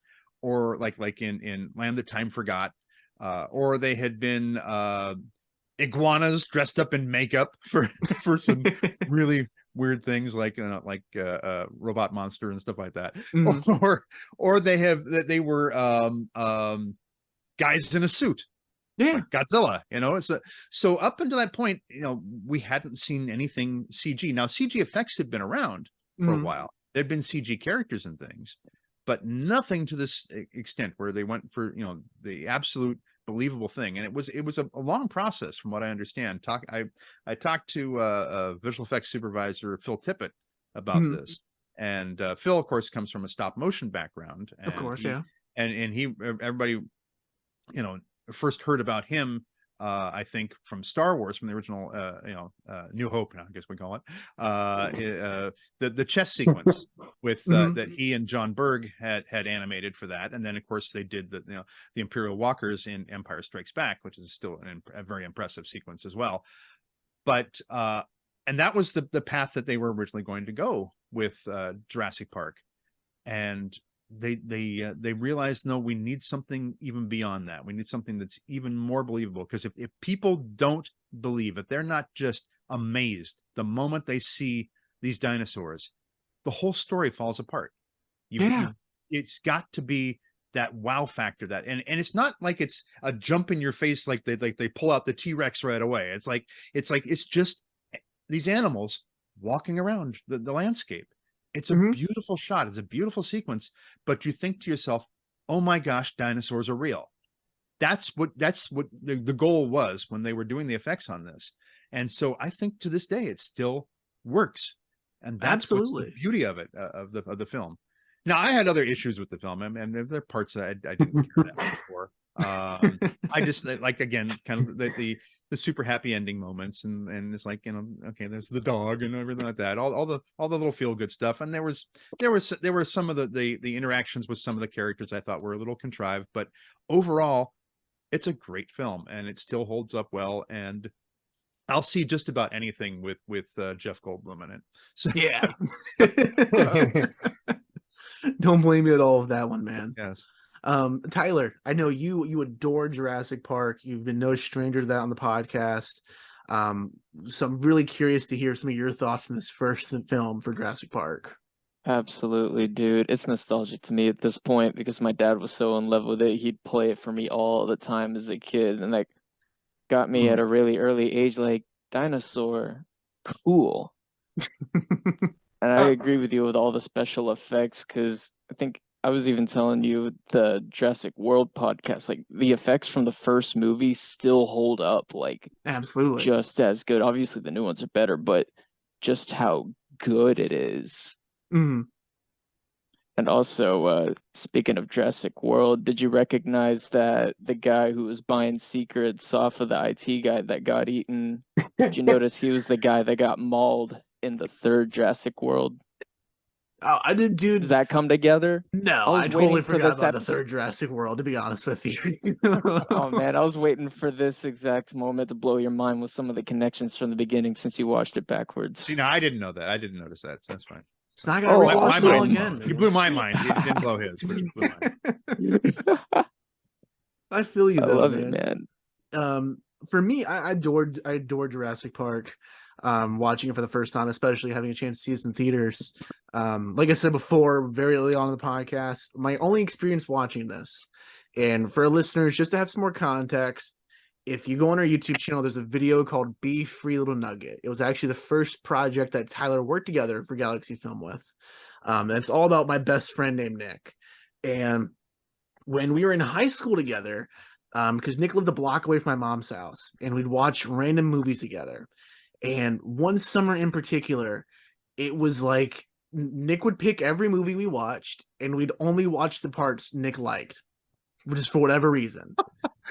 or like in Land That Time Forgot, or they had been iguanas dressed up in makeup for some really weird things, like Robot Monster and stuff like that. Mm-hmm. Or they were guys in a suit, Yeah. like Godzilla. So up until that point, we hadn't seen anything CG. Now CG effects had been around for a Mm-hmm. while. There'd been CG characters and things, but nothing to this extent where they went for the absolute believable thing. And it was a long process, from what I understand. I talked to a visual effects supervisor, Phil Tippett, about Mm-hmm. this. And Phil, of course, comes from a stop motion background, Of and course, yeah. everybody first heard about him, I think, from Star Wars, from the original New Hope, I guess we call it, the chess sequence with Mm-hmm. that he and John Berg had animated for that. And then of course they did the Imperial Walkers in Empire Strikes Back, which is still a very impressive sequence as well. But and that was the path that they were originally going to go with Jurassic Park. And they realized, no, we need something even beyond that. We need something that's even more believable, because if people don't believe, if they're not just amazed the moment they see these dinosaurs, the whole story falls apart. Yeah. It's got to be that wow factor, that and it's not like it's a jump in your face, like they pull out the T-Rex right away. It's just these animals walking around the landscape. It's a Mm-hmm. beautiful shot. It's a beautiful sequence, but you think to yourself, oh my gosh, dinosaurs are real. That's what the goal was when they were doing the effects on this. And so I think to this day it still works. And that's what's the Absolutely. beauty of it, of the film. Now, I had other issues with the film, and there are parts that I didn't care that much for. I just like, again, kind of the super happy ending moments, and it's like, okay, there's the dog and everything like that, all the little feel good stuff. And there were some of the interactions with some of the characters I thought were a little contrived, but overall, it's a great film and it still holds up well. And I'll see just about anything with Jeff Goldblum in it. So Yeah. Don't blame me at all of that one, man. yes. Tyler, I know you adore Jurassic Park. You've been no stranger to that on the podcast. So I'm really curious to hear some of your thoughts on this first film for Jurassic Park. Absolutely, dude. It's nostalgic to me at this point because my dad was so in love with it. He'd play it for me all the time as a kid, and that got me at a really early age, like, dinosaur, cool. And I agree with you with all the special effects, because I think I was even telling you the Jurassic World podcast, like the effects from the first movie still hold up, like Absolutely. just as good. Obviously, the new ones are better, but just how good it is. Mhm. And also, speaking of Jurassic World, did you recognize that the guy who was buying secrets off of the IT guy that got eaten? Did you notice he was the guy that got mauled in the third Jurassic World? Oh, I did, Does dude. that come together? No, I I was totally waiting for forgot this about the episode. third Jurassic World, to be honest with you. Oh man, I was waiting for this exact moment to blow your mind with some of the connections from the beginning since you watched it backwards. See, now I didn't know that. I didn't notice that. So that's fine. It's not gonna Oh, rewatch it all awesome. again. You blew my mind. You didn't blow his, but you blew mine. I feel you I though, love it, man. man. For me, I adored Jurassic Park. Watching it for the first time, especially having a chance to see it in theaters. Like I said before, very early on in the podcast, my only experience watching this, and for our listeners, just to have some more context, if you go on our YouTube channel, there's a video called "Be Free Little Nugget." It was actually the first project that Tyler worked together for Galaxy Film with. It's all about my best friend named Nick, and when we were in high school together, because Nick lived a block away from my mom's house, and we'd watch random movies together. And one summer in particular, it was like Nick would pick every movie we watched, and we'd only watch the parts Nick liked, just for whatever reason.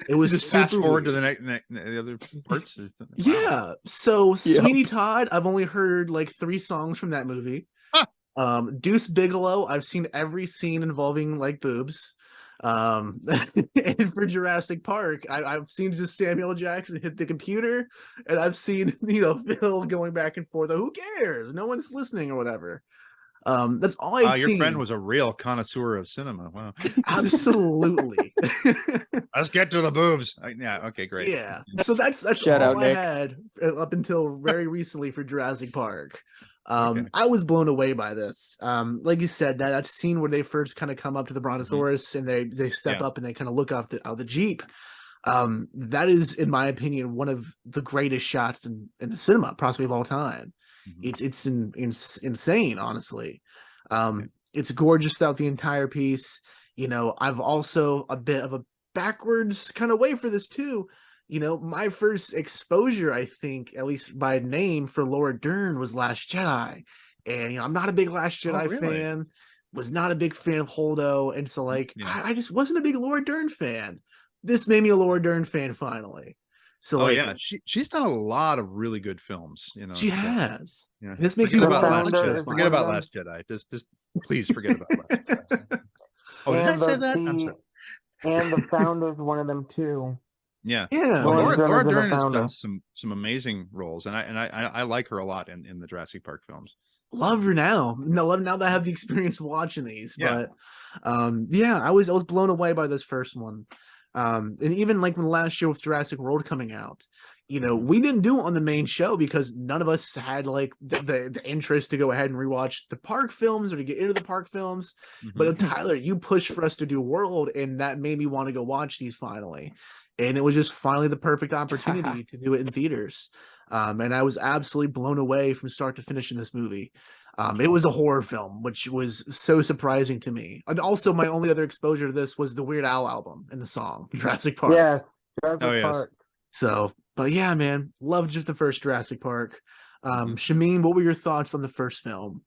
It was just super fast forward weird. to the other parts. Wow. Yeah. So Yep. Sweeney Todd, I've only heard like 3 songs from that movie. Deuce Bigelow, I've seen every scene involving like boobs. And for Jurassic Park, I've seen just Samuel Jackson hit the computer, and I've seen Phil going back and forth. Who cares? No one's listening or whatever. That's all I've Your seen. friend was a real connoisseur of cinema. Wow. Absolutely. Let's get to the boobs. Yeah. Okay. Great. Yeah. So that's Shout all out, I Nick. had up until very recently for Jurassic Park. Okay. I was blown away by this. Like you said, that scene where they first kind of come up to the Brontosaurus and they step up and they kind of look out the Jeep. That is, in my opinion, one of the greatest shots in the cinema, possibly of all time. It's insane, honestly. It's gorgeous throughout the entire piece. I've also a bit of a backwards kind of way for this too. My first exposure, I think, at least by name, for Laura Dern was Last Jedi. And I'm not a big Last Jedi fan, was not a big fan of Holdo, and so I just wasn't a big Laura Dern fan. This made me a Laura Dern fan finally. So she's done a lot of really good films. She has. Yeah. This makes forget me about want Last to watch Jedi. this Forget about finally. Last Jedi. Just please forget about Last Jedi. Oh, did I say that? I'm sorry. And the founder's one of them too. Yeah. Yeah. Well, Laura Laura Dern is Dern the has founder. done some amazing roles, and I like her a lot in the Jurassic Park films. Love her now. No, now that I have the experience of watching these. Yeah. But I was blown away by this first one. And even like when the last show with Jurassic World coming out, we didn't do it on the main show because none of us had like the interest to go ahead and rewatch the park films or to get into the park films. But Tyler, you pushed for us to do World, and that made me want to go watch these finally. And it was just finally the perfect opportunity to do it in theaters. And I was absolutely blown away from start to finish in this movie. It was a horror film, which was so surprising to me. And also, my only other exposure to this was the Weird Al album and the song Jurassic Park. Yes, Jurassic Park. So, but yeah, man, loved just the first Jurassic Park. Shameen, what were your thoughts on the first film?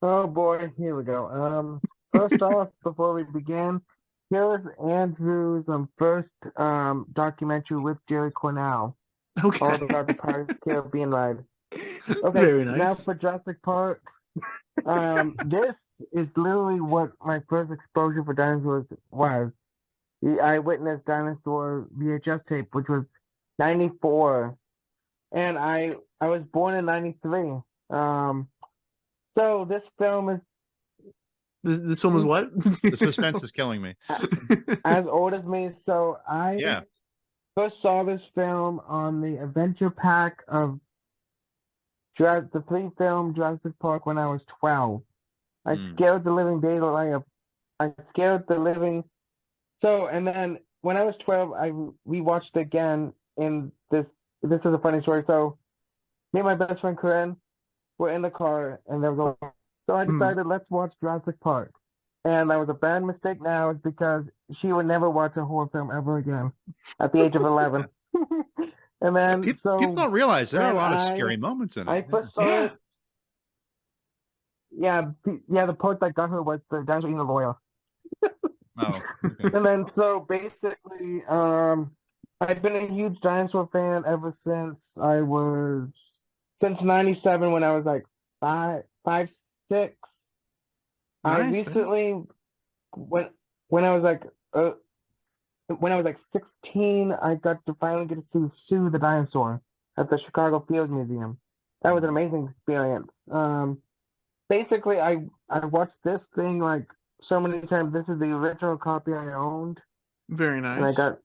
Oh boy, here we go. First off, before we begin, here was Andrew's first documentary with Jerry Cornell. Okay. All about the Pirates of the Caribbean ride. Okay, very nice. Now for Jurassic Park. This is literally what my first exposure for dinosaurs was. The Eyewitness Dinosaur VHS tape, which was 94, and I was born in 93. So this film is this film is what? The suspense is killing me. As old as me. So I first saw this film on the adventure pack of the 3-film Jurassic Park when I was 12. I scared the living daylight of. I scared the living. So, and then when I was 12, I rewatched it again. In this is a funny story. So, me and my best friend Corinne were in the car, and they were going. So I decided let's watch Jurassic Park, and that was a bad mistake. Now is because she would never watch a horror film ever again at the age of 11. And then people don't realize there are a lot of scary moments in it. I first saw it. the part that got her was the dinosaur eating a lawyer. Oh, okay. And then so basically, I've been a huge dinosaur fan ever since '97 when I was like five, 6. I Nice, man. recently when when I was like uh, when I was like 16, I got to finally get to see Sue the dinosaur at the Chicago Field Museum. That was an amazing experience. Basically, I watched this thing like so many times. This is the original copy I owned, Very and I nice. got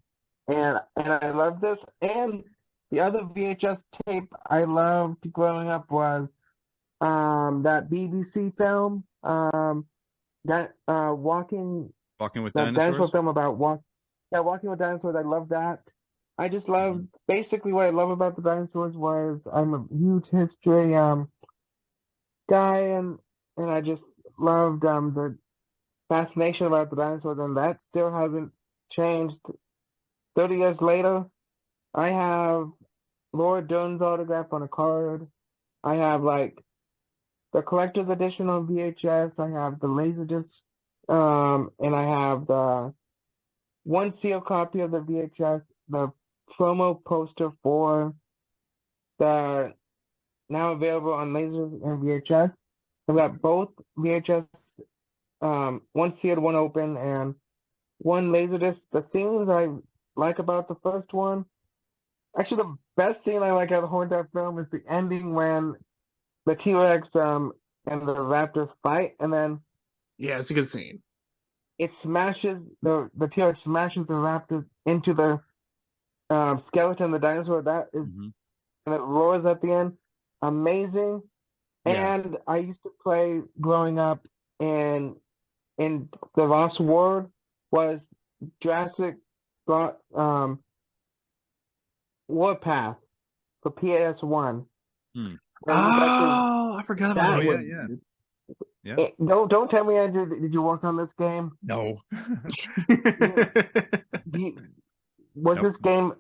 and I love this. And the other VHS tape I loved growing up was that BBC film that walking Walking with that dinosaur dinosaurs. film about walking with dinosaurs. I love that. I just love Mhm. basically what I love about the dinosaurs was I'm a huge history guy, and I just loved the fascination about the dinosaurs, and that still hasn't changed. 30 years later, I have Laura Dern's autograph on a card. I have like the collector's edition on VHS. I have the Laserdisc, and I have the one seal copy of the VHS, the promo poster for the now available on Lasers and VHS. I've got both VHS, one sealed, one open, and one Laserdisc. The scenes I like about the first one, actually, the best scene I like out of the whole entire film is the ending when the T-Rex and the Raptors fight, and then Yeah, it's a good scene. it smashes the T-Rex smashes the Raptors into the skeleton of the dinosaur. That is, Mhm. and it roars at the end. Amazing. Yeah. And I used to play growing up in the Lost World was Jurassic um Warpath for PS1. Hmm. Where you got to Oh, I forgot about Oh that that yeah, was yeah, yeah. don't tell me Andrew, did you work on this game? No. You, one. was Nope. this game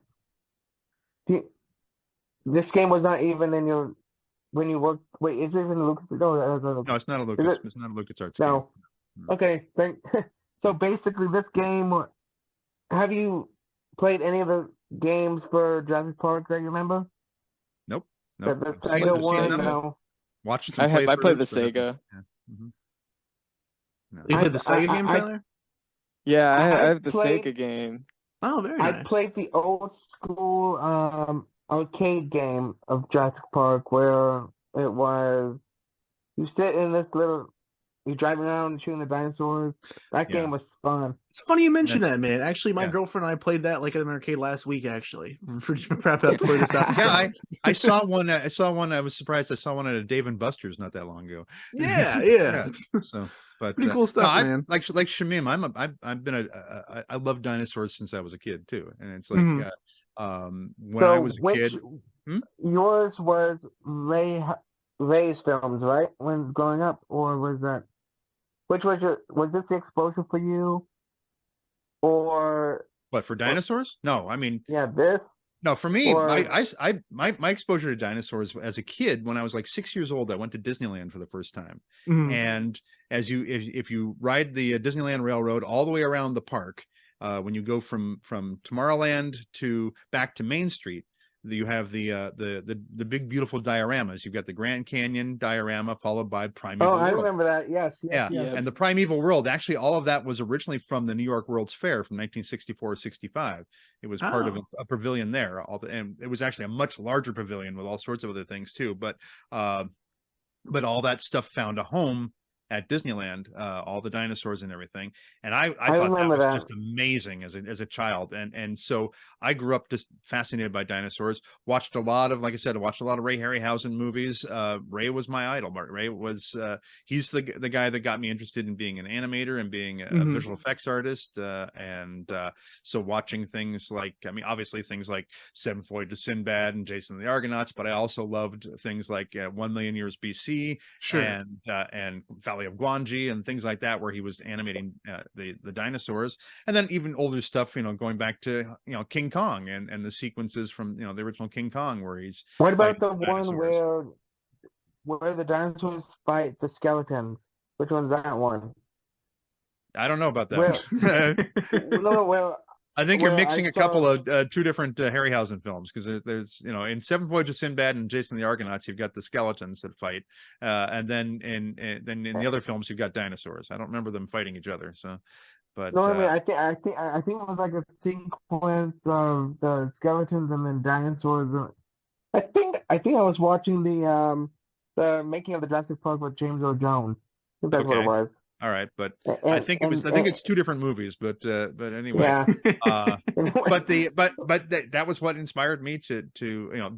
this game was not even in your when you worked wait, is it even Lucas? No, No, it's not a is Lucas. it? It's not a LucasArts game. No. No. Okay, thank so basically this game, have you played any of the games for Jurassic Park that you remember? Nope. The, Nope. the I've I seen. got Sega the I've seen one? them. Sega. No. Watched some I played the playthroughs, but haven't. Sega. Yeah. No. You played the Sega game, Tyler? Yeah, I I've have the played Sega game. Oh, very I nice. played the old school arcade game of Jurassic Park where it was you sit in this little you drive around and shooting the dinosaurs. That Yeah. game was fun. It's funny you mention Then, that, man. Actually, my yeah. girlfriend and I played that like at an arcade last week, actually, for prep up for this Yeah. episode. I saw one. I saw one. I was surprised. I saw one at a Dave and Buster's not that long ago. Yeah, Yeah. yeah. So, but Pretty cool no, stuff, man. like Shamim. I've been I love dinosaurs since I was a kid too, and it's like Mhm. when I So was a which kid. Hmm? yours was Ray's films, right? When growing up, or was that which was this the exposure for you? Or What, for dinosaurs? No, I mean, yeah, this no, for me, or my exposure to dinosaurs as a kid, when I was like 6 years old, I went to Disneyland for the first time. Mhm. And if you ride the Disneyland Railroad all the way around the park, when you go from Tomorrowland to back to Main Street, you have the big beautiful dioramas. You've got the Grand Canyon diorama followed by oh, Primeval I World. remember that. Yes, yes, Yeah. yes. Yep. And the Primeval World, actually, all of that was originally from the New York World's Fair from 1964-65. It was part of Oh, a pavilion there. And it was actually a much larger pavilion with all sorts of other things too. But all that stuff found a home at Disneyland, all the dinosaurs and everything. And I I thought that remember was that. just amazing as a child. And so I grew up just fascinated by dinosaurs, watched a lot of, like I said, I watched a lot of Ray Harryhausen movies. Ray was my idol. Ray was, he's the guy that got me interested in being an animator and being a Mhm. visual effects artist. So watching things like, I mean, obviously things like Seventh Voyage of Sinbad and Jason and the Argonauts, but I also loved things like 1 Million Years BC sure. and Valley of Guanji and things like that, where he was animating the dinosaurs, and then even older stuff, going back to King Kong and the sequences from the original King Kong where he's What about fighting the one dinosaurs. where where the dinosaurs fight the skeletons. Which one's that one? I don't know about that Well, one. no, well, I think you're well, I mixing a saw. couple of two different Harryhausen films, because there's in Seven Voyages of Sinbad and Jason the Argonauts, you've got the skeletons that fight, and then in the other films you've got dinosaurs. I don't remember them fighting each other. So, but No, I mean, I think it was like a sequence of the skeletons and then dinosaurs. I think I was watching the making of the Jurassic Park with James Earl Jones. I think that's what it okay, was. all right, but I And think and, I think it's two different movies, but anyway. yeah. That was what inspired me to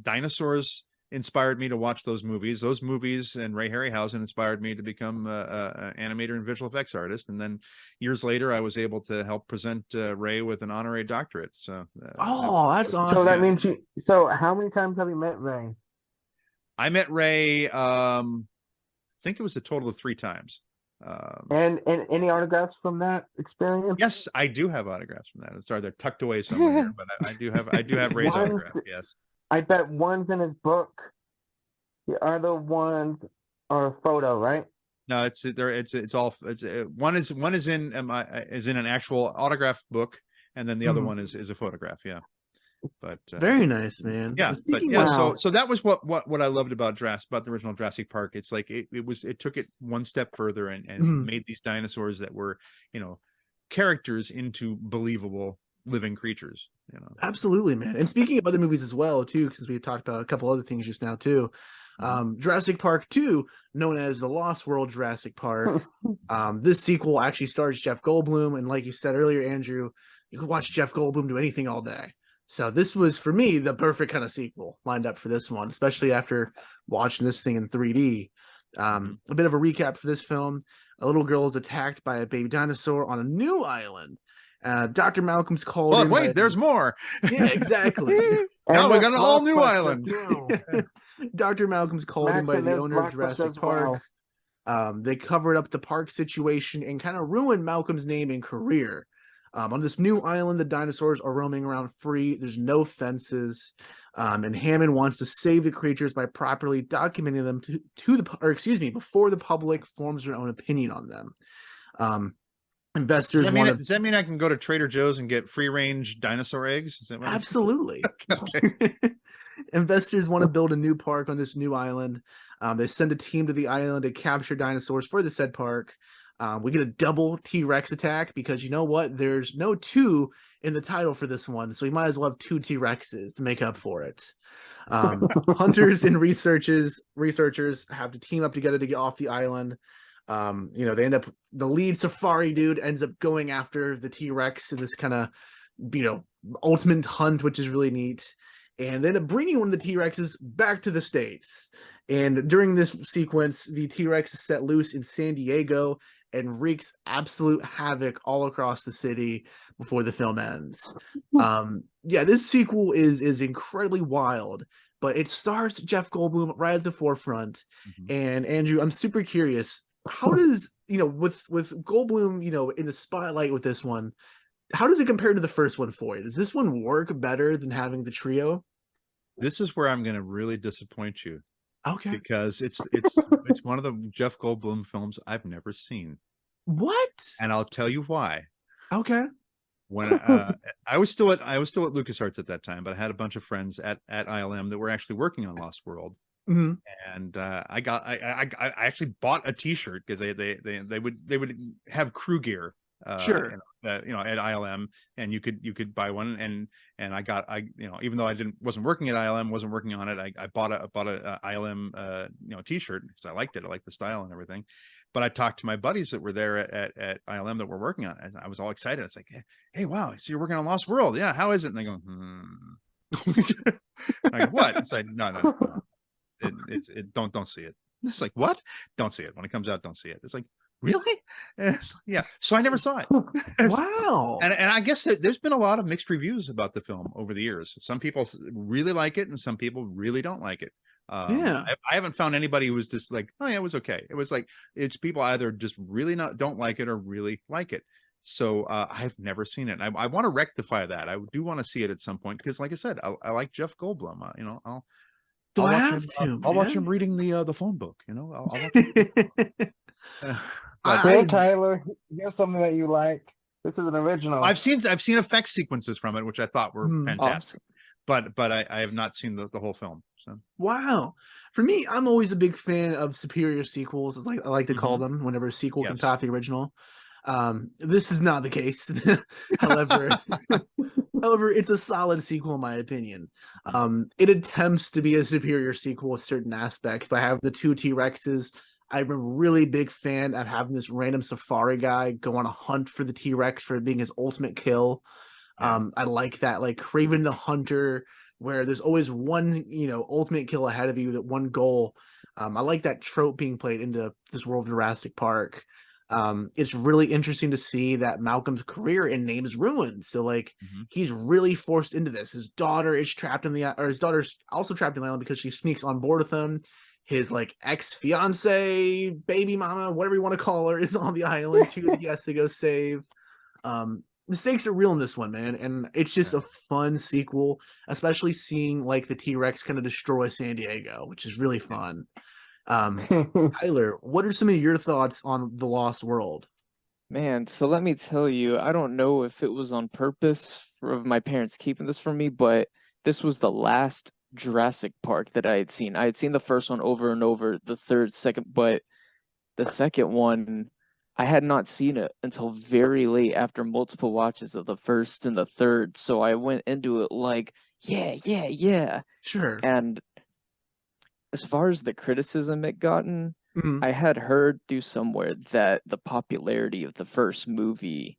dinosaurs inspired me to watch those movies. Those movies and Ray Harryhausen inspired me to become a animator and visual effects artist. And then years later, I was able to help present Ray with an honorary doctorate. So Oh, that's So that awesome. means so how many times have you met Ray? I met Ray. I think it was a total of 3 times. And any autographs from that experience? Yes, I do have autographs from that. I'm sorry, they're tucked away somewhere here, but I do have Ray's One's, autograph. Yes. I bet one's in his book. The other ones are a photo, right? No, it's all one is in an actual autograph book, and then the other one is a photograph. Yeah. But Very nice, man. yeah, but Speaking yeah, of, so that was what I loved about the original Jurassic Park. It's like it took it one step further and made these dinosaurs that were, characters into believable living creatures, absolutely, man. And speaking of other movies as well, too, because we talked about a couple other things just now, too. Jurassic Park 2, known as The Lost World Jurassic Park. This sequel actually stars Jeff Goldblum, and like you said earlier, Andrew, you could watch Jeff Goldblum do anything all day. So this was, for me, the perfect kind of sequel lined up for this one, especially after watching this thing in 3D. A bit of a recap for this film. A little girl is attacked by a baby dinosaur on a new island. Dr. Malcolm's called But in wait, there's more. Yeah, exactly. Now we got an all Blockbuster new island. too. Dr. Malcolm's called in Max, by and the there's owner of Blockbuster Jurassic as Park. well. They covered up the park situation and kind of ruined Malcolm's name and career. On this new island, the dinosaurs are roaming around free. There's no fences. And Hammond wants to save the creatures by properly documenting them before the public forms their own opinion on them. Investors Does that mean I can go to Trader Joe's and get free range dinosaur eggs? Is that what absolutely. Okay. Investors want to build a new park on this new island. They send a team to the island to capture dinosaurs for the said park. We get a double T-Rex attack because you know what? There's no 2 in the title for this one, so we might as well have 2 T-Rexes to make up for it. Hunters and researchers have to team up together to get off the island. They end up, the lead safari dude ends up going after the T-Rex in this kind of, ultimate hunt, which is really neat. And they end up bringing one of the T-Rexes back to the States. And during this sequence, the T-Rex is set loose in San Diego and wreaks absolute havoc all across the city before the film ends. This sequel is incredibly wild, but it stars Jeff Goldblum right at the forefront. And Andrew, I'm super curious, how does, with Goldblum, in the spotlight with this one, how does it compare to the first one for you? Does this one work better than having the trio? This is where I'm going to really disappoint you. Okay. Because it's one of the Jeff Goldblum films I've never seen. What? And I'll tell you why. Okay. When I was still at LucasArts at that time, but I had a bunch of friends at ILM that were actually working on Lost World. And I actually bought a T-shirt because they would have crew gear. Sure. At ILM, and you could buy one, and I even though I wasn't working at ILM, wasn't working on it, I bought a ILM T-shirt because I liked it. I liked the style and everything. But I talked to my buddies that were there at ILM that were working on it, and I was all excited. It's like, hey, wow, so you're working on Lost World? Yeah, how is it? And they go, I go, what? It's like, no. Don't see it. It's like, what? Don't see it. When it comes out, don't see it. It's like, really? Yeah. So I never saw it. Wow. And I guess that there's been a lot of mixed reviews about the film over the years. Some people really like it, and some people really don't like it. I haven't found anybody who was just like, oh yeah, it was okay. It was like, it's people either just really don't like it or really like it. So I've never seen it. I want to rectify that. I do want to see it at some point because, like I said, I like Jeff Goldblum. Do I'll I watch have him. to, I'll watch man? him reading the phone book. I'll watch him. But So I Tyler, here's something that you like. This is an original. I've seen effects sequences from it, which I thought were fantastic. Awesome. But I have not seen the whole film. So Wow. For me, I'm always a big fan of superior sequels, as like I like to call Mhm. them, whenever a sequel can Yes. top the original. This is not the case. However, however, it's a solid sequel in my opinion. Mhm. It attempts to be a superior sequel with certain aspects, but I have the two T-Rexes. I'm a really big fan of having this random safari guy go on a hunt for the T-Rex for being his ultimate kill. Yeah. I like that, like Craven the Hunter, where there's always one, ultimate kill ahead of you, that one goal. I like that trope being played into this world of Jurassic Park. It's really interesting to see that Malcolm's career in name is ruined. So like Mhm. he's really forced into this. His daughter is trapped in the, or his daughter's also trapped in the island because she sneaks on board with him. His like ex fiance, baby mama, whatever you want to call her, is on the island too that he has to go save. The stakes are real in this one, man, and it's just Yeah. a fun sequel, especially seeing like the T-Rex kind of destroy San Diego, which is really fun. Um, Tyler, what are some of your thoughts on The Lost World? Man, so let me tell you, I don't know if it was on purpose of my parents keeping this from me, but this was the last Jurassic Park that I had seen. I had seen the first one over and over, the third, second, but the second one, I had not seen it until very late after multiple watches of the first and the third. So I went into it like, yeah, yeah, yeah. Sure. And as far as the criticism it gotten, Mhm. I had heard through somewhere that the popularity of the first movie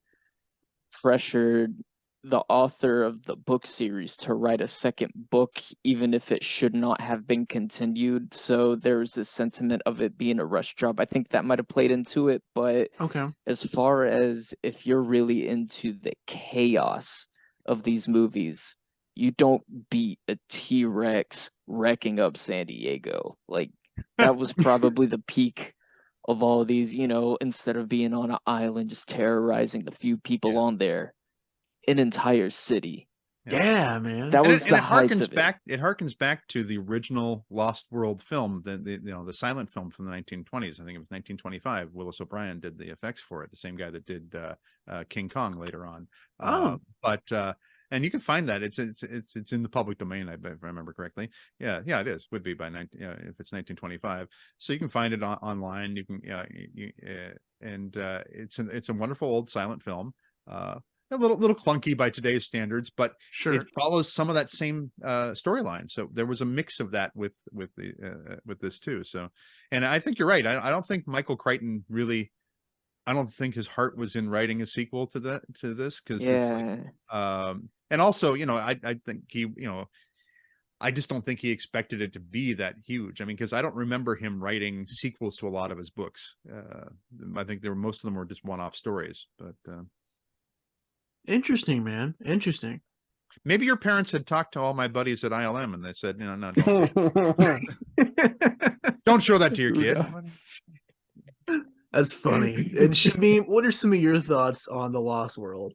pressured the author of the book series to write a second book, even if it should not have been continued. So there was this sentiment of it being a rush job. I think that might have played into it, but Okay. as far as if you're really into the chaos of these movies, you don't beat a T-Rex wrecking up San Diego. Like that was probably the peak of all of these, instead of being on an island just terrorizing the few people Yeah. on there, an entire city. Yeah. Yeah, man. That And was the heights of it. it harkens back to the original Lost World film, the silent film from the 1920s. I think it was 1925. Willis O'Brien did the effects for it, the same guy that did King Kong later on. Oh, But and you can find that it's in the public domain, if I remember correctly. Yeah, it is. Would be by if it's 1925. So you can find it online. You can it's a wonderful old silent film. A little clunky by today's standards, but sure. it follows some of that same storyline. So there was a mix of that with this too. So, and I think you're right. I don't think Michael Crichton really. I don't think his heart was in writing a sequel to this, because it's like, Yeah. and also, I think he, I just don't think he expected it to be that huge. I mean, because I don't remember him writing sequels to a lot of his books. I think most of them were just one-off stories, but. Interesting, man. Interesting. Maybe your parents had talked to all my buddies at ILM and they said, no, don't say it. Don't show that to your Who kid. knows? That's funny. And Shamim, what are some of your thoughts on The Lost World?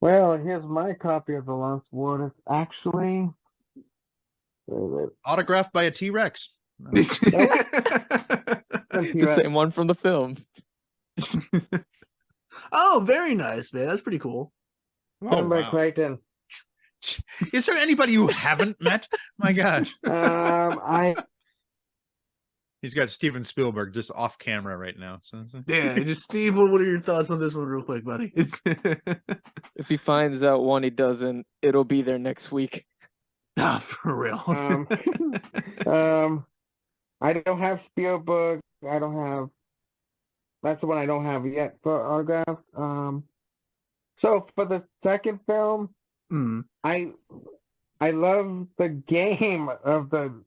Well, here's my copy of The Lost World. It's actually Autographed by a T-Rex. The same one from the film. Oh, very nice, man. That's pretty cool. Oh, done by wow. Crichton. Is there anybody you haven't met? My gosh. He's got Steven Spielberg just off camera right now. So. Yeah, just Steve, what are your thoughts on this one real quick, buddy? If he finds out one he doesn't, it'll be there next week. Nah, for real. I don't have Spielberg. I don't have. That's the one I don't have yet for autographs. So for the second film, I love the game of the.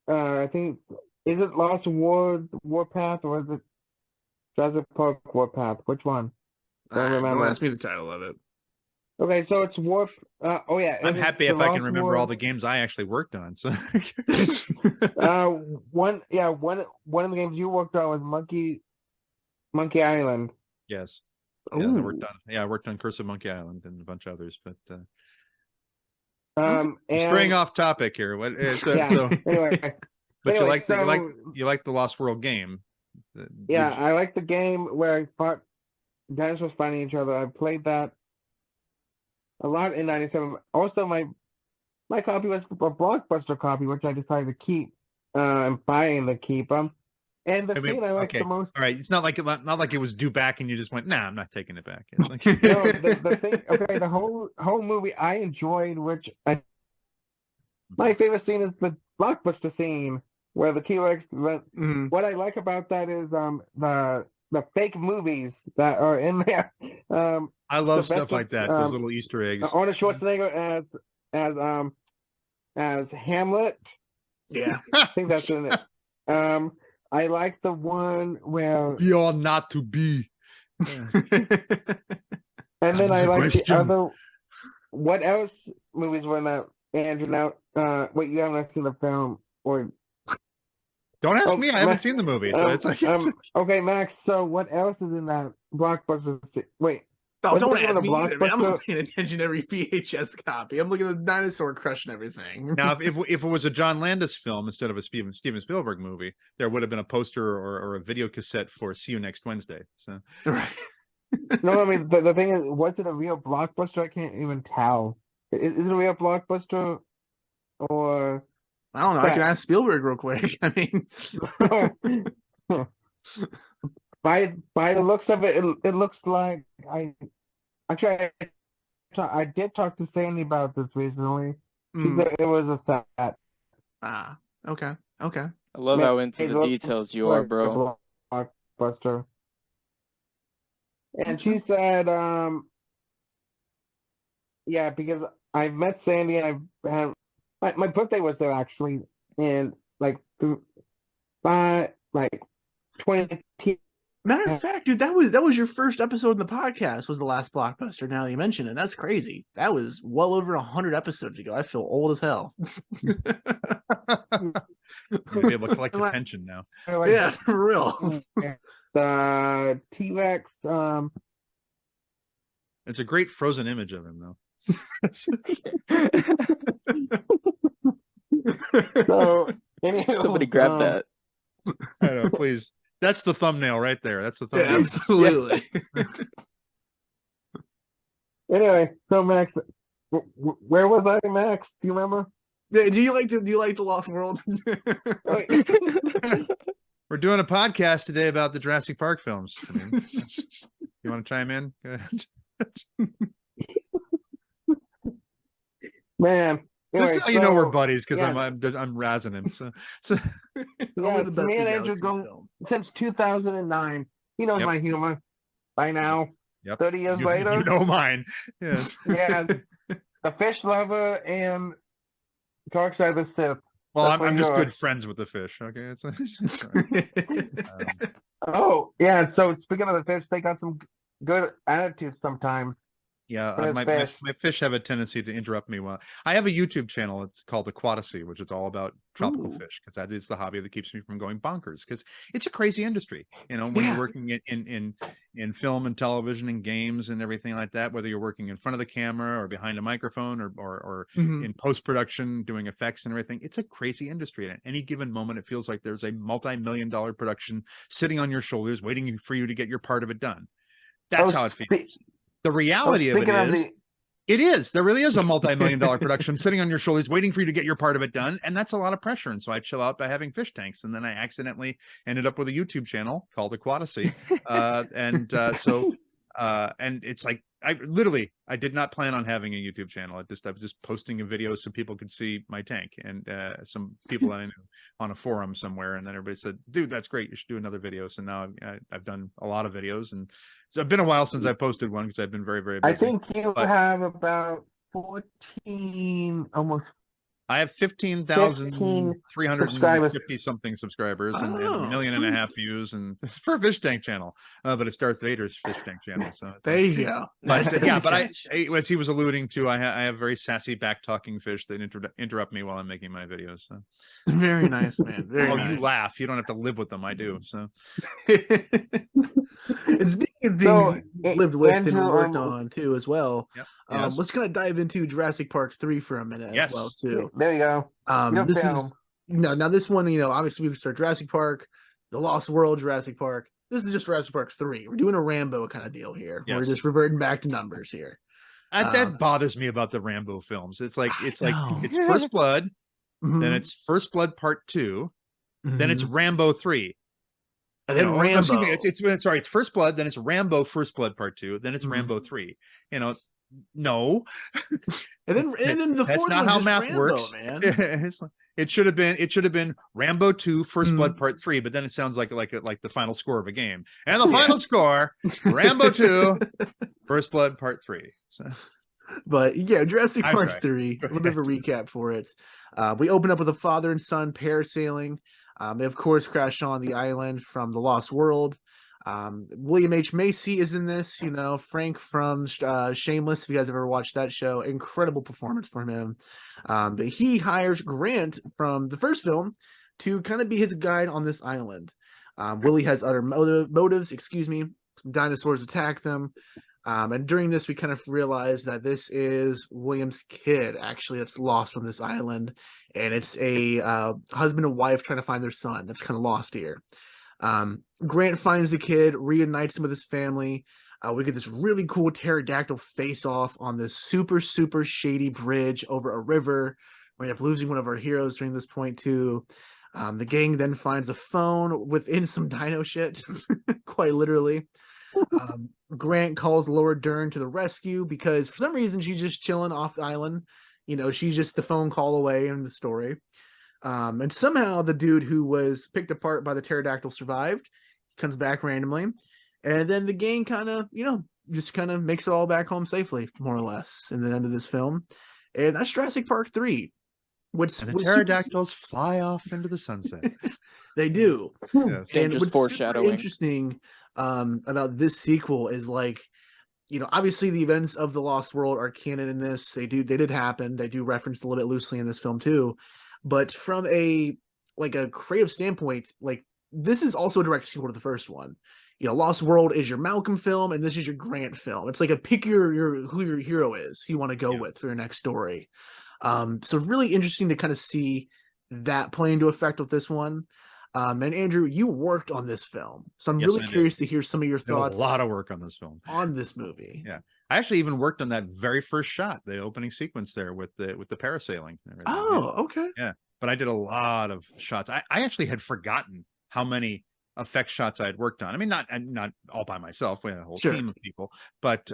I think is it Lost Warpath or is it Jurassic Park Warpath? Which one? Don't remember. Don't ask me the title of it. Okay, so it's Warp. Oh yeah, I'm happy if I can remember all the games I actually worked on. So. One of the games you worked on was Monkey Island. Yes. Yeah, I worked on Curse of Monkey Island and a bunch of others, but And Straying off topic here. What? yeah. So, Anyway, but anyway, you like the Lost World game. Yeah, I like the game where I fought dinosaurs fighting each other. I played that a lot in '97. Also, my copy was a Blockbuster copy, which I decided to keep. I'm buying the keep. And the scene I like the most. All right, it's not like it was due back, and you just went, "Nah, I'm not taking it back." Like... No, the thing. Okay, the whole movie I enjoyed, my favorite scene is the Blockbuster scene where the T-Rex. What I like about that is the fake movies that are in there. I love stuff like that. Those little Easter eggs. Arnold Schwarzenegger as Hamlet. Yeah, I think that's in it. I like the one where be or not to be. And then I like the other. What else movies were in that, Andrew? Now, wait, you haven't seen the film, or don't ask me. I haven't seen the movie, so it's like okay, Max. So what else is in that Blockbuster? Wait. Oh, don't ask me either, man. I'm not paying attention to every VHS copy. I'm looking at the dinosaur crush and everything. Now, if it was a John Landis film instead of a Steven Spielberg movie, there would have been a poster or a video cassette for "See You Next Wednesday." So, right. No, I mean the thing is, was it a real Blockbuster? I can't even tell. Is it a real Blockbuster, or I don't know. I can ask Spielberg real quick. I mean, by the looks of it, it looks like I did talk to Sandy about this recently. She said it was a set. Ah, okay. I love how into the details you are, bro. Blockbuster. And she said, yeah, because I met Sandy and I had my birthday was there actually, and like 20. Matter of fact, dude, that was your first episode in the podcast. Was the last Blockbuster? Now that you mention it, that's crazy. That was well over 100 episodes ago. I feel old as hell. You'll be able to collect a pension now. Yeah, for real. The T-Rex. It's a great frozen image of him, though. So anyway, Somebody grab that. I know, please. That's the thumbnail right there. That's the thumbnail. Yeah, absolutely. Anyway, so Max, where was I, Max? Do you remember? Yeah, do you like the Lost World? We're doing a podcast today about the Jurassic Park films. I mean, you want to chime in? Go ahead. Man, anyway, this is how you know we're buddies, because I'm razzing him. So yeah, me and Andrew go since 2009. He knows my humor by now. 30 years later, you know mine. Yes. Yeah, the fish lover and Dark Side of the Sith. Well, I'm just good friends with the fish. Okay. Oh yeah. So speaking of the fish, they got some good attitudes sometimes. Yeah, my fish have a tendency to interrupt me. While I have a YouTube channel, it's called Aquatasy, which is all about tropical fish, because that is the hobby that keeps me from going bonkers. Because it's a crazy industry, you know, when you're working in film and television and games and everything like that. Whether you're working in front of the camera or behind a microphone or in post production doing effects and everything, it's a crazy industry. And at any given moment, it feels like there's a multi-million-dollar production sitting on your shoulders, waiting for you to get your part of it done. That's how it feels. The reality of it is there really is a multi-million-dollar production sitting on your shoulders waiting for you to get your part of it done, and that's a lot of pressure. And so I chill out by having fish tanks, and then I accidentally ended up with a YouTube channel called Aquatasy, and it's like I did not plan on having a YouTube channel. I was just posting a video so people could see my tank, and some people that I knew on a forum somewhere, and then everybody said, "Dude, that's great. You should do another video." So now I've done a lot of videos, and so it's been a while since I posted one because I've been very, very busy. I think you have about 14, almost. I have 15,350 something subscribers and 1.5 million views, and for a fish tank channel, but it's Darth Vader's fish tank channel. So there you go. But yeah, but as he was alluding to, I have very sassy back talking fish that interrupt me while I'm making my videos. So. Very nice, man. Very nice. You laugh. You don't have to live with them. I do. So. And speaking of things lived with and Andrew, worked on too as well. Yep. Yes. Let's kind of dive into Jurassic Park 3 for a minute as well Yes. too. there you go. Good This film. is now this one, obviously we start Jurassic Park, The Lost World, Jurassic Park. This is just Jurassic Park 3. We're doing a Rambo kind of deal here. Yes. We're just reverting back to numbers here. That bothers me about the Rambo films. It's like No. it's First Blood, Mhm. then it's First Blood Part 2, then it's Mhm. Rambo 3. And then No, Rambo. excuse me, it's sorry, it's First Blood, then it's Rambo First Blood Part 2, then it's Mhm. Rambo 3. No. And then the That's fourth not one's how just math Rambo, works. man. It should have been Rambo 2 First Mhm. Blood Part 3, but then it sounds like the final score of a game. And the final score, Rambo 2 First Blood Part 3. So But yeah, Jurassic I'm Park sorry. 3, Go a little bit of a recap for it. We open up with a father and son parasailing. They, of course, crash on the island from The Lost World. William H. Macy is in this, Frank from Shameless, if you guys ever watched that show. Incredible performance from him. But he hires Grant from the first film to kind of be his guide on this island. Willie has other motives, Some dinosaurs attack them. And during this, we kind of realize that this is William's kid, actually, that's lost on this island. And it's a husband and wife trying to find their son that's kind of lost here. Grant finds the kid, reunites him with his family. We get this really cool pterodactyl face-off on this super, super shady bridge over a river. We end up losing one of our heroes during this point, too. The gang then finds a phone within some dino shit, quite literally. Grant calls Laura Dern to the rescue because for some reason she's just chilling off the island. She's just the phone call away in the story. And somehow the dude who was picked apart by the pterodactyl survived. He comes back randomly. And then the gang kind of, just kind of makes it all back home safely, more or less, in the end of this film. And that's Jurassic Park 3. And the pterodactyls fly off into the sunset. They do. Yes. And Dangerous what's super foreshadowing. interesting about this sequel is obviously the events of the Lost World are canon in this. They did happen. They do reference a little bit loosely in this film too. But from a creative standpoint, this is also a direct sequel to the first one. Lost World is your Malcolm film, and this is your Grant film. It's like a pick who your hero is, who you want to go with for your next story. So really interesting to kind of see that play into effect with this one. And Andrew, you worked on this film, so I'm really curious to hear some of your thoughts. A lot of work on this film. On this movie. Yeah, I actually even worked on that very first shot, the opening sequence there with the parasailing. Oh, okay. Yeah, but I did a lot of shots. I actually had forgotten how many effect shots I had worked on. I mean, not all by myself. We had a whole team of people, but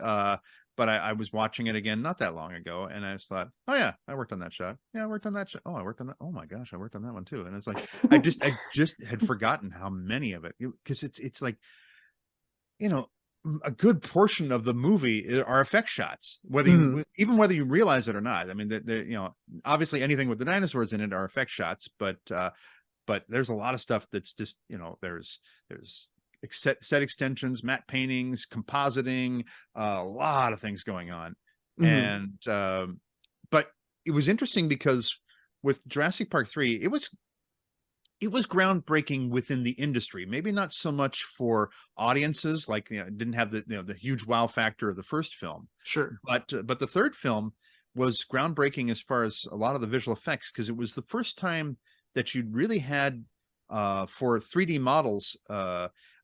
I was watching it again not that long ago, and I just thought, oh yeah, I worked on that shot. Yeah, I worked on that shot. Oh, I worked on that. Oh my gosh, I worked on that one too. And it's like I just had forgotten how many of it, because it's like, a good portion of the movie are effect shots, whether you realize it or not. I mean, obviously anything with the dinosaurs in it are effect shots, but there's a lot of stuff that's just, there's set extensions, matte paintings, compositing, a lot of things going on. And but it was interesting because with Jurassic Park 3, it was groundbreaking within the industry. Maybe not so much for audiences, it didn't have the huge wow factor of the first film. Sure. But the third film was groundbreaking as far as a lot of the visual effects, because it was the first time that you'd really had for 3D models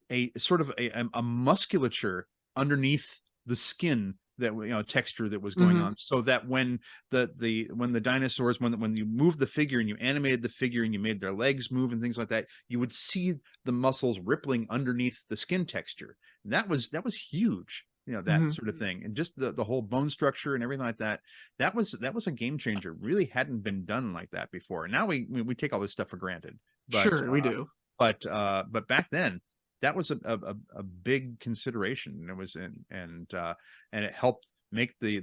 a sort of a musculature underneath the skin, that texture that was going on, so that when the dinosaurs, when you moved the figure and you animated the figure and you made their legs move and things like that, you would see the muscles rippling underneath the skin texture. And that was huge, that sort of thing. And just the whole bone structure and everything like that, that was a game changer. Really hadn't been done like that before. Now we take all this stuff for granted. But, sure, we do. But back then, that was a big consideration, and it was and it helped make the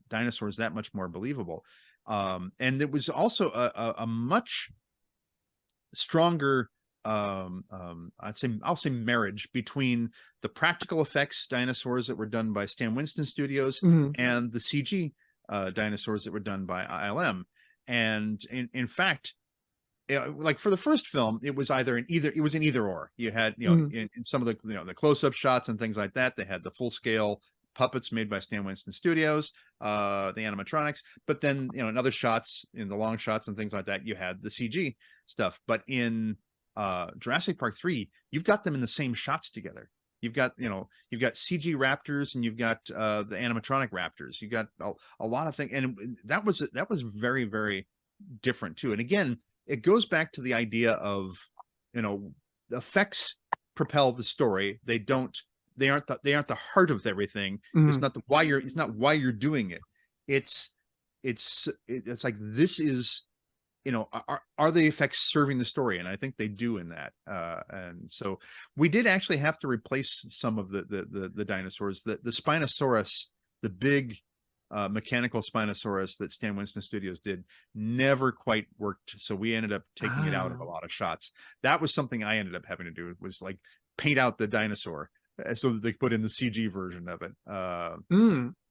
dinosaurs that much more believable. And it was also a much stronger I'll say marriage between the practical effects dinosaurs that were done by Stan Winston Studios and the CG dinosaurs that were done by ILM. And in fact, like for the first film, it was an either or. You had, in some of the, the close-up shots and things like that, they had the full-scale puppets made by Stan Winston Studios, the animatronics, but then, in other shots, in the long shots and things like that, you had the CG stuff. But in Jurassic Park 3, you've got them in the same shots together. You've got CG raptors, and you've got the animatronic raptors. You got a lot of things, and that was very, very different too. And again, it goes back to the idea of, effects propel the story. They aren't the heart of everything. It's not why you're doing it. It's like, this is, are the effects serving the story? And I think they do in that. And so we did actually have to replace some of the dinosaurs. The Spinosaurus, the big mechanical Spinosaurus that Stan Winston Studios did, never quite worked. So we ended up taking it out of a lot of shots. That was something I ended up having to do, was like paint out the dinosaur so that they put in the CG version of it.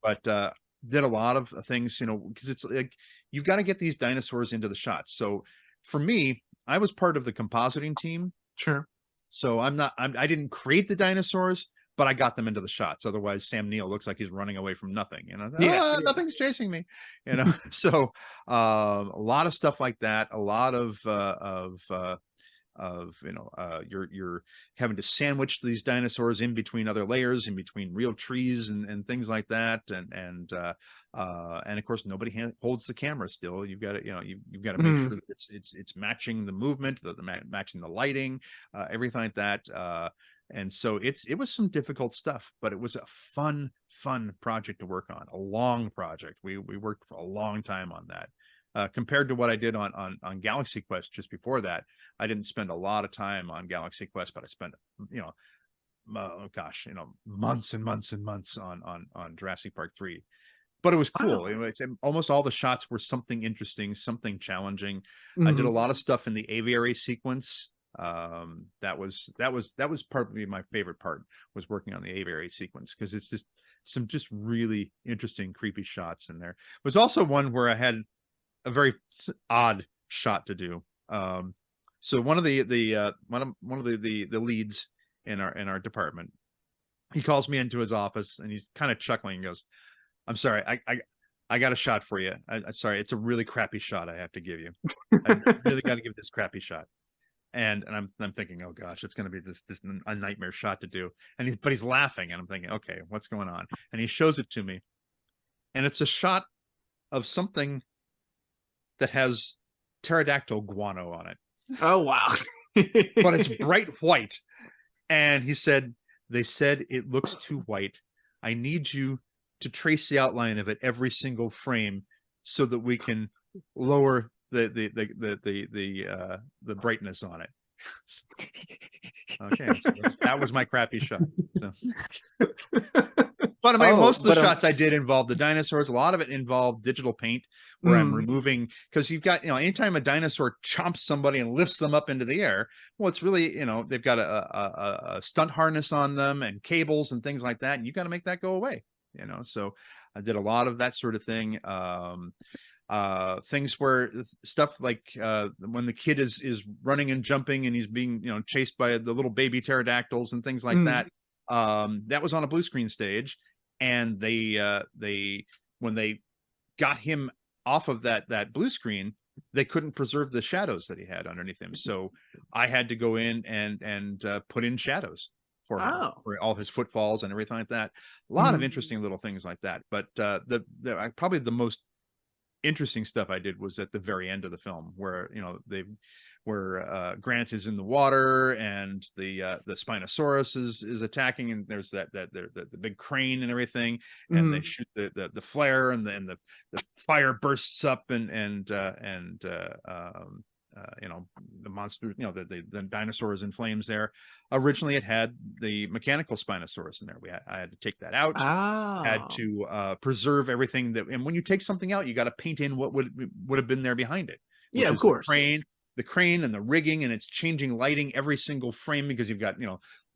But did a lot of things, because it's like, you've got to get these dinosaurs into the shots. So for me, I was part of the compositing team. Sure. So I didn't create the dinosaurs, but I got them into the shots. Otherwise, Sam Neill looks like he's running away from nothing. Nothing's chasing me. So a lot of stuff like that. A lot of you're having to sandwich these dinosaurs in between other layers, in between real trees and things like that. And of course, nobody holds the camera still. You've got to, you've got to make sure that it's matching the movement, matching the lighting, everything like that. And so it was some difficult stuff, but it was a fun project to work on, a long project. We worked for a long time on that. Compared to what I did on Galaxy Quest just before that, I didn't spend a lot of time on Galaxy Quest, but I spent, months and months and months on Jurassic Park 3. But it was cool. Wow. Almost all the shots were something interesting, something challenging. I did a lot of stuff in the aviary sequence. That was probably my favorite part, was working on the aviary sequence, because it's just some really interesting, creepy shots in there. It was also one where I had a very odd shot to do. So one of the leads in our department, he calls me into his office and he's kind of chuckling and goes, "I'm sorry, I got a shot for you. I'm sorry, it's a really crappy shot I have to give you. I really got to give this crappy shot." And I'm thinking, oh gosh, it's going to be this a nightmare shot to do. But he's laughing, and I'm thinking, okay, what's going on? And he shows it to me, and it's a shot of something that has pterodactyl guano on it. Oh wow. But it's bright white. And he said, "They said it looks too white. I need you to trace the outline of it every single frame so that we can lower the brightness on it." Okay, so that was my crappy shot. So. But I mean, most of the shots I did involved the dinosaurs. A lot of it involved digital paint, where I'm removing, because you've got, anytime a dinosaur chomps somebody and lifts them up into the air, well, it's really, they've got a stunt harness on them and cables and things like that, and you got to make that go away. So I did a lot of that sort of thing. Things where stuff like when the kid is running and jumping and he's being chased by the little baby pterodactyls and things like that. That was on a blue screen stage, and they when they got him off of that blue screen, they couldn't preserve the shadows that he had underneath him, so I had to go in and put in shadows for him, for all his footfalls and everything like that. A lot of interesting little things like that. But probably the most interesting stuff I did was at the very end of the film, where where Grant is in the water and the Spinosaurus is attacking, and there's the big crane and everything, and they shoot the flare, and the fire bursts up, and the monster, the dinosaur is in flames there. Originally it had the mechanical Spinosaurus in there. I had to take that out. Had to preserve everything and when you take something out, you got to paint in what would have been there behind it. Yeah, of course. The crane and the rigging, and it's changing lighting every single frame, because you've got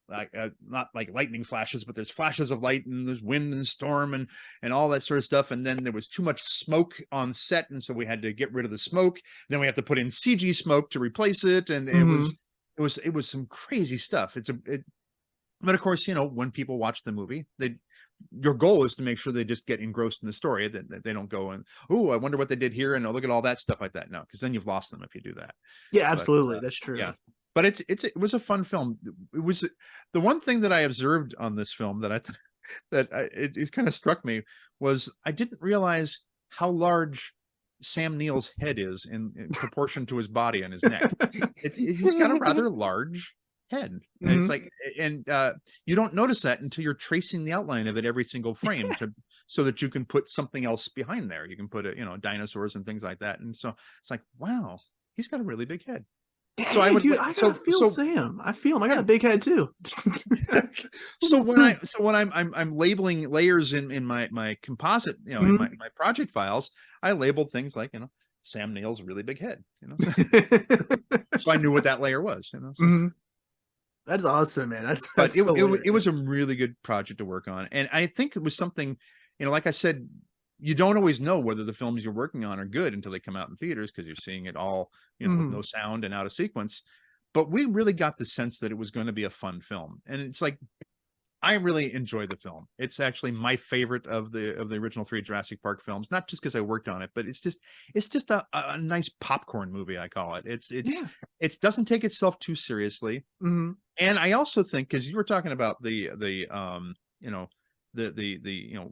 like not like lightning flashes, but there's flashes of light and there's wind and storm and all that sort of stuff. And then there was too much smoke on set, and so we had to get rid of the smoke. Then we have to put in CG smoke to replace it, and it was some crazy stuff. But of course, when people watch the movie, your goal is to make sure they just get engrossed in the story, that they don't go and, oh, I wonder what they did here, and look at all that stuff like that. No, because then you've lost them if you do that. Yeah, absolutely. That's true. Yeah. But it was a fun film. It was the one thing that I observed on this film that it kind of struck me was I didn't realize how large Sam Neill's head is in proportion to his body and his neck. He's got a rather large head. And it's like, and you don't notice that until you're tracing the outline of it every single frame so that you can put something else behind there. You can put dinosaurs and things like that. And so it's like, wow, he's got a really big head. So I feel Sam. I feel him. I got a big head too. so when I'm labeling layers in my composite, in my project files, I labeled things like Sam Neill's really big head. So I knew what that layer was. So. That's awesome, man. But it was a really good project to work on, and I think it was something, like I said, you don't always know whether the films you're working on are good until they come out in theaters, because you're seeing it all, with no sound and out of sequence. But we really got the sense that it was going to be a fun film, and it's like, I really enjoy the film. It's actually my favorite of the original 3 Jurassic Park films, not just because I worked on it, but it's just a nice popcorn movie, I call it. It doesn't take itself too seriously. And I also think, because you were talking about the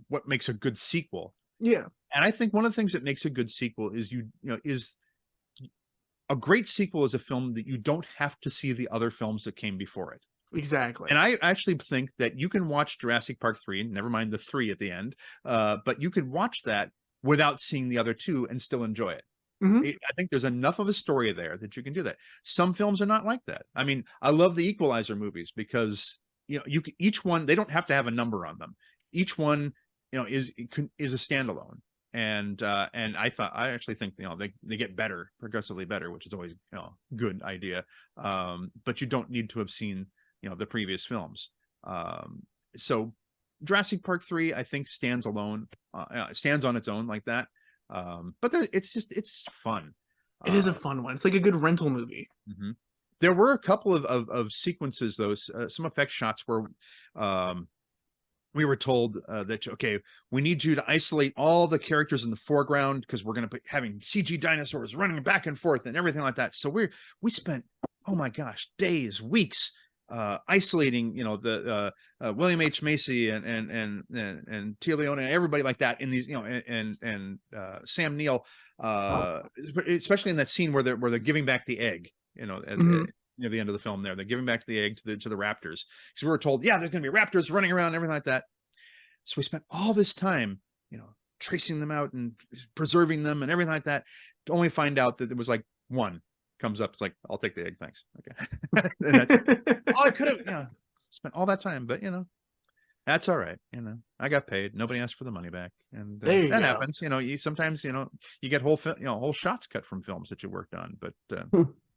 what makes a good sequel. Yeah. And I think one of the things that makes a good sequel is is a great sequel is a film that you don't have to see the other films that came before it. Exactly. And I actually think that you can watch Jurassic Park 3, never mind the 3 at the end, but you could watch that without seeing the other 2 and still enjoy it. I think there's enough of a story there that you can do that. Some films are not like that. I mean, I love the Equalizer movies because each one, they don't have to have a number on them. Each one is a standalone. And I actually think they get better, progressively better, which is always good idea. But you don't need to have seen the previous films. So Jurassic Park 3, I think, stands alone, stands on its own like that. But it's fun. It is a fun one. It's like a good rental movie. There were a couple of sequences, though, some effect shots where we were told that, okay, we need you to isolate all the characters in the foreground because we're going to be having CG dinosaurs running back and forth and everything like that. So we spent, oh my gosh, days, weeks isolating, the William H. Macy and Tia Leone and everybody like that in these, and Sam Neill, especially in that scene where they're giving back the egg, near the end of the film there. They're giving back the egg to the raptors. Because we were told, yeah, there's going to be raptors running around and everything like that. So we spent all this time, tracing them out and preserving them and everything like that, to only find out that there was like one comes up. It's like, I'll take the egg, thanks. Okay. And that's all I could have, spent all that time, but that's all right. I got paid. Nobody asked for the money back. And that happens. You sometimes, you get whole shots cut from films that you worked on, but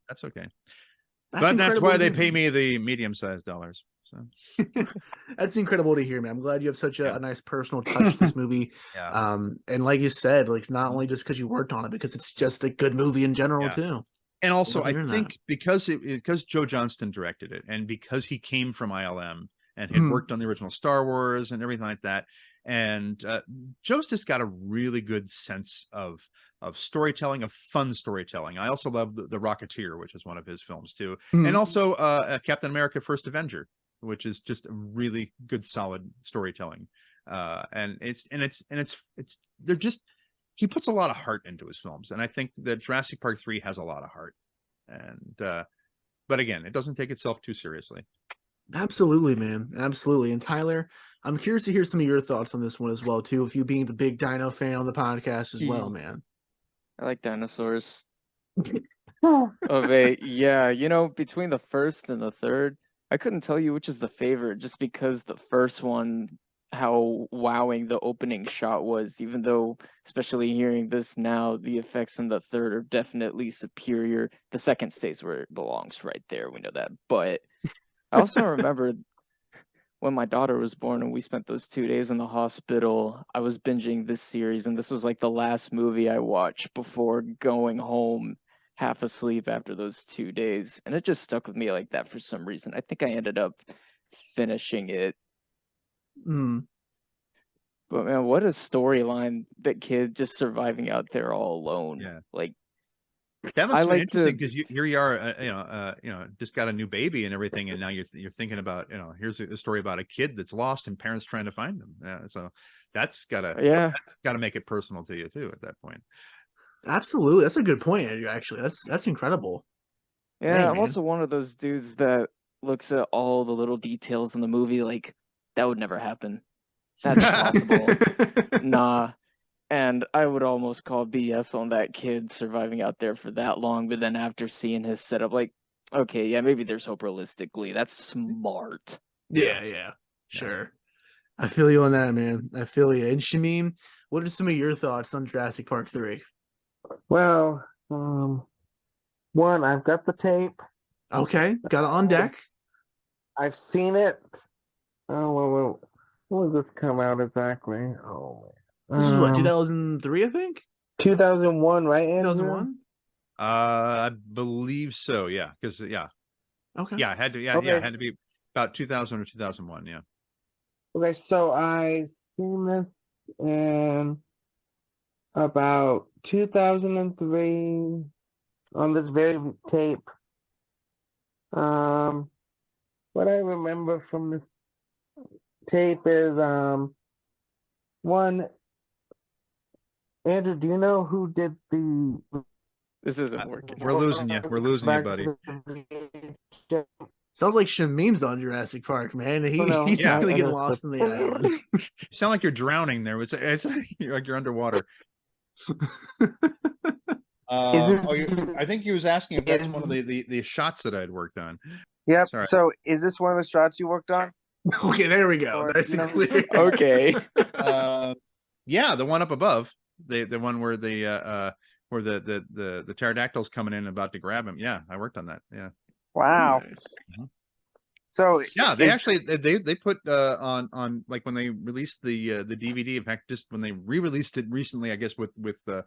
that's okay. That's why they pay me the medium-sized dollars. So that's incredible to hear, man. I'm glad you have such a nice personal touch to this movie. And like you said, like, it's not only just because you worked on it, because it's just a good movie in general too. And also, I think because Joe Johnston directed it, and because he came from ILM and had worked on the original Star Wars and everything like that, and Joe's just got a really good sense of storytelling, of fun storytelling. I also love the Rocketeer, which is one of his films too, and also Captain America: First Avenger, which is just a really good, solid storytelling. And they're just, he puts a lot of heart into his films, and I think that Jurassic Park 3 has a lot of heart. And but again, it doesn't take itself too seriously. Absolutely, man. Absolutely. And Tyler, I'm curious to hear some of your thoughts on this one as well too, with you being the big dino fan on the podcast as well, man. I like dinosaurs. Yeah, between the first and the third, I couldn't tell you which is the favorite, just because the first one, how wowing the opening shot was, even though, especially hearing this now, the effects in the third are definitely superior. The second stays where it belongs, right there. We know that. But I also remember when my daughter was born and we spent those 2 days in the hospital, I was binging this series, and this was like the last movie I watched before going home half asleep after those 2 days. And it just stuck with me like that for some reason. I think I ended up finishing it. Mm. But man, what a storyline, that kid just surviving out there all alone. Yeah. Like, That must I have been like interesting to, because here you are, just got a new baby and everything, and now you're thinking about, here's a story about a kid that's lost and parents trying to find him. Yeah, so that's yeah. gotta make it personal to you too at that point. Absolutely. That's a good point, Andrew, actually. That's incredible. Yeah, Dang, I'm man. also one of those dudes that looks at all the little details in the movie like that would never happen. That's impossible. Nah. And I would almost call BS on that kid surviving out there for that long, but then after seeing his setup, like, okay, yeah, maybe there's hope realistically. That's smart. Yeah, yeah. Sure. I feel you on that, man. I feel you. And Shamim, what are some of your thoughts on Jurassic Park 3? Well, one, I've got the tape. Okay, got it on Um, deck. I've seen it. Oh, well, when did this come out exactly? Oh, This was what, man. 2003, I think? 2001, right, Andrew? 2001? I believe so. Yeah, because Okay. it had to Okay, it had to be about 2000 or 2001. Yeah. okay, so I seen this in about 2003 on this very tape. What I remember from this tape is one, Andrew, do you know who did the This isn't working. We're losing you. We're losing you, back buddy. to the VHS? Sounds like Shamim's on Jurassic Park, man. Oh no, He's Yeah. really I getting missed lost it. in the island. You sound like you're drowning there. It's like you're underwater. Is I think he was asking if that's one of this the shots that I had worked on. Yep. Sorry. So is this one of the shots you worked on? Okay, there we go. Or, Nice you know, and clear. Okay. Yeah, the one up above, the one where the pterodactyl's coming in and about to grab him. Yeah, I worked on that. Yeah. Wow. Nice. So Yeah, they is- actually they put on like when they released the DVD. In fact, just when they re-released it recently, I guess with the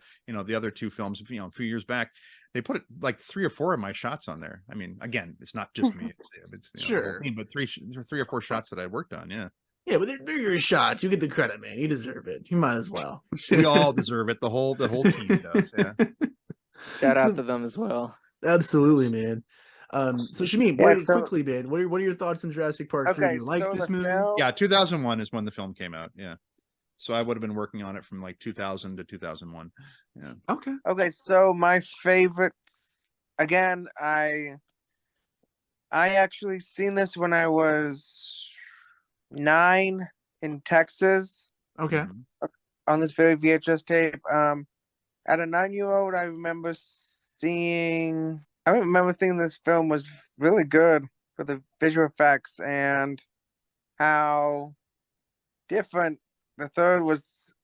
other two films, a few years back, they put like 3 or 4 of my shots on there. I mean, again, it's not just me; it's the whole Sure. team, but 3 or 4 shots that I worked on. Yeah, Yeah, but they're your shots. You get the credit, man. You deserve it. You might as well. we all deserve it. The whole team does. Yeah. Shout out So- to them as well. Absolutely, man. So Shamim, Yeah, so- quickly, man, what are your thoughts on Jurassic Park 3? Do okay. you like So this the movie? film. Yeah, 2001 is when the film came out. Yeah. So I would have been working on it from like 2000 to 2001. Yeah. Okay. Okay. So my favorites. Again, I actually seen this when I was 9 in Texas Okay. Mhm. on this very VHS tape. At a 9-year-old, I remember seeing. I remember thinking this film was really good for the visual effects and how different the third was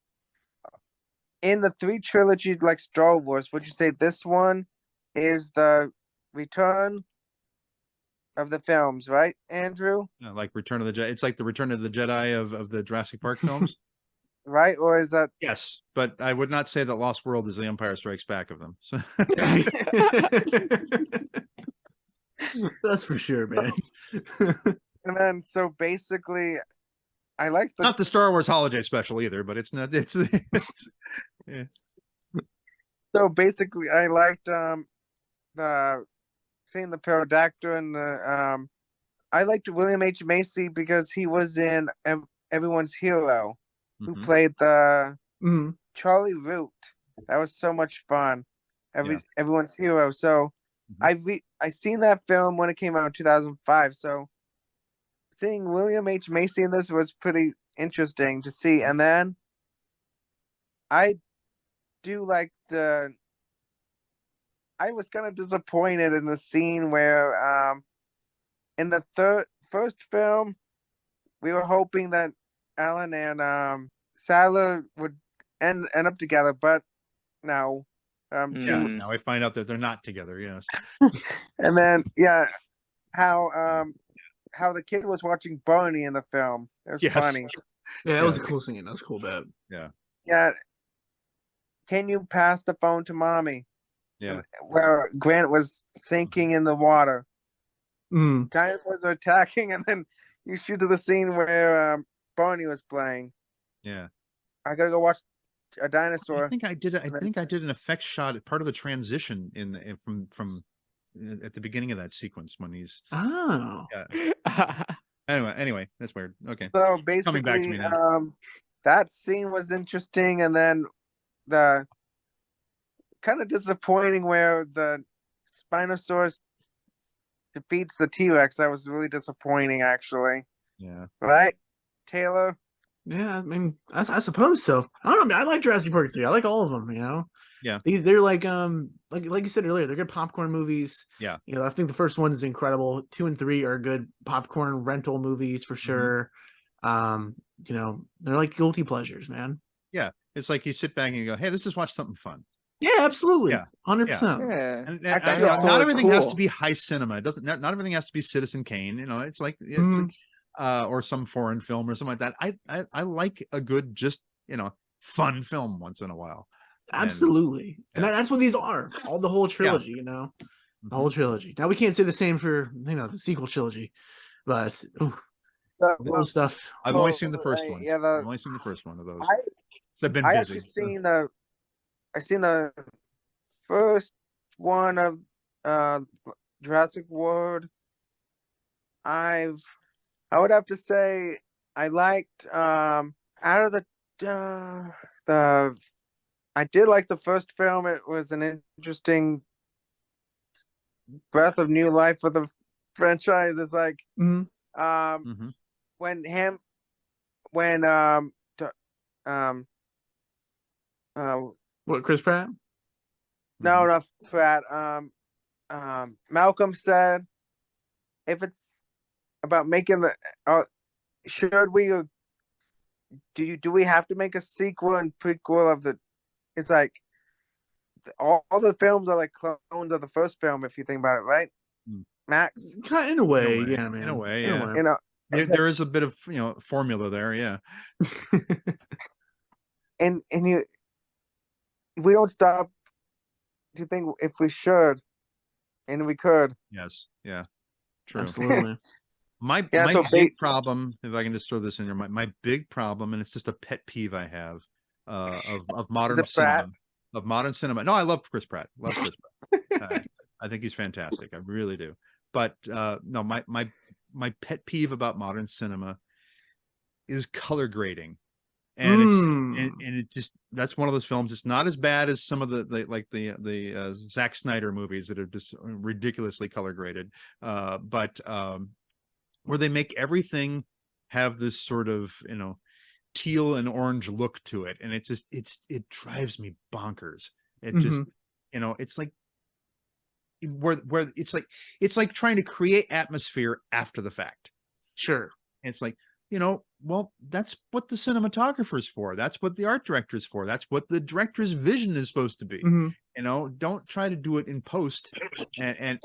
in the 3 trilogy, like Star Wars. Would you say this one is the return of the films, right, Andrew? Yeah, like Return of the Jedi. It's like the Return of the Jedi of the Jurassic Park films. Right, or is that? Yes, but I would not say that Lost World is the Empire Strikes Back of them. So That's for sure, man. And then so basically, I like the. not the Star Wars holiday special either, but it's not. It's yeah. So basically, I liked the seeing the pterodactyl and the I liked William H. Macy because he was in Everyone's Hero, who Mhm. played the Mhm. Charlie Root. That was so much fun. Everyone's Hero. So I seen that film when it came out in 2005. So seeing William H. Macy in this was pretty interesting to see. And then I do like I was kind of disappointed in the scene where in the first film we were hoping that Alan and Sadler would end up together, but no. Yeah. Mm. Now I find out that they're not together. Yes. And then how how the kid was watching Barney in the film. It was Yes. funny. Yeah, that Yeah. was a cool scene. That was a cool bit. Yeah. Can you pass the phone to mommy? Yeah. Where Grant was sinking in the water. Mm. Dinosaurs are attacking, and then you shoot to the scene where Barney was playing. Yeah. I gotta go watch a I dinosaur. think I did. I think I did an effect shot at part of the transition from at the beginning of that sequence when he's. Oh. Yeah. Anyway, that's weird. Okay. So Coming back to basically, me now. that scene was interesting, and then the kind of disappointing where the Spinosaurus defeats the T-Rex. That was really disappointing, actually. Yeah. Right, Taylor? Yeah, I mean, I suppose so. I don't know. I like Jurassic Park 3. I like all of them, you know? Yeah. They're like you said earlier, they're good popcorn movies. Yeah. You know, I think the first one is incredible. 2 and 3 are good popcorn rental movies for sure. You know, they're like guilty pleasures, man. Yeah. It's like you sit back and you go, hey, let's just watch something fun. Yeah, absolutely. Yeah. 100%. Yeah. And Actually, not so everything has to cool. be high cinema. It doesn't. Not everything has to be Citizen Kane. You know, it's like or some foreign film or something like that. I like a good, just fun film once in a while. Absolutely. And yeah. that's what these are. All the whole trilogy, you know. The whole trilogy. Now we can't say the same for the sequel trilogy, but cool stuff. I've only seen the first one. Yeah, I've only seen the first one of those. I've been I busy. actually seen the first one of Jurassic World. I would have to say I liked out of the I did like the first film. It was an interesting breath of new life for the franchise. It's like when What, Chris Pratt? no, not Pratt. Malcolm said, if it's about making should we do we have to make a sequel and prequel of the? It's like all the films are like clones of the first film, if you think about it, right? Max, Kind in a way, yeah, man. In a way, In a yeah. way. you know, There is a bit of formula there, yeah. and we don't stop to think if we should, and we could. Yes, yeah, true. Absolutely. My big problem, if I can just throw this in there, my big problem, and it's just a pet peeve I have of modern cinema. Of modern cinema. No, I love Chris Pratt. Love Chris Pratt. I think he's fantastic. I really do. But no, my pet peeve about modern cinema is color grading. And it just, that's one of those films. It's not as bad as some of the Zack Snyder movies that are just ridiculously color graded. But where they make everything have this sort of teal and orange look to it, and it drives me bonkers. It just it's like where it's like trying to create atmosphere after the fact. Sure. And it's like, well, that's what the cinematographer's for. That's what the art director's for. That's what the director's vision is supposed to be. Don't try to do it in post and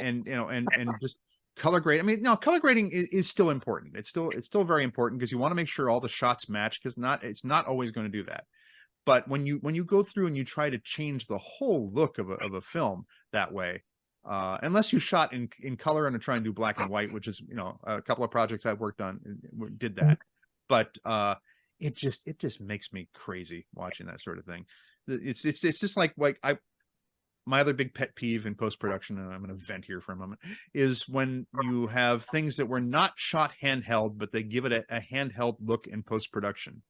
just color grade. I mean, no, color grading is still important. It's still very important because you want to make sure all the shots match, because it's not always going to do that. But when you go through and you try to change the whole look of a film that way, unless you shot in color and try and do black and white, which is a couple of projects I've worked on did that. But it just makes me crazy watching that sort of thing. It's just like my other big pet peeve in post-production, and I'm going to vent here for a moment, is when you have things that were not shot handheld, but they give it a handheld look in post-production.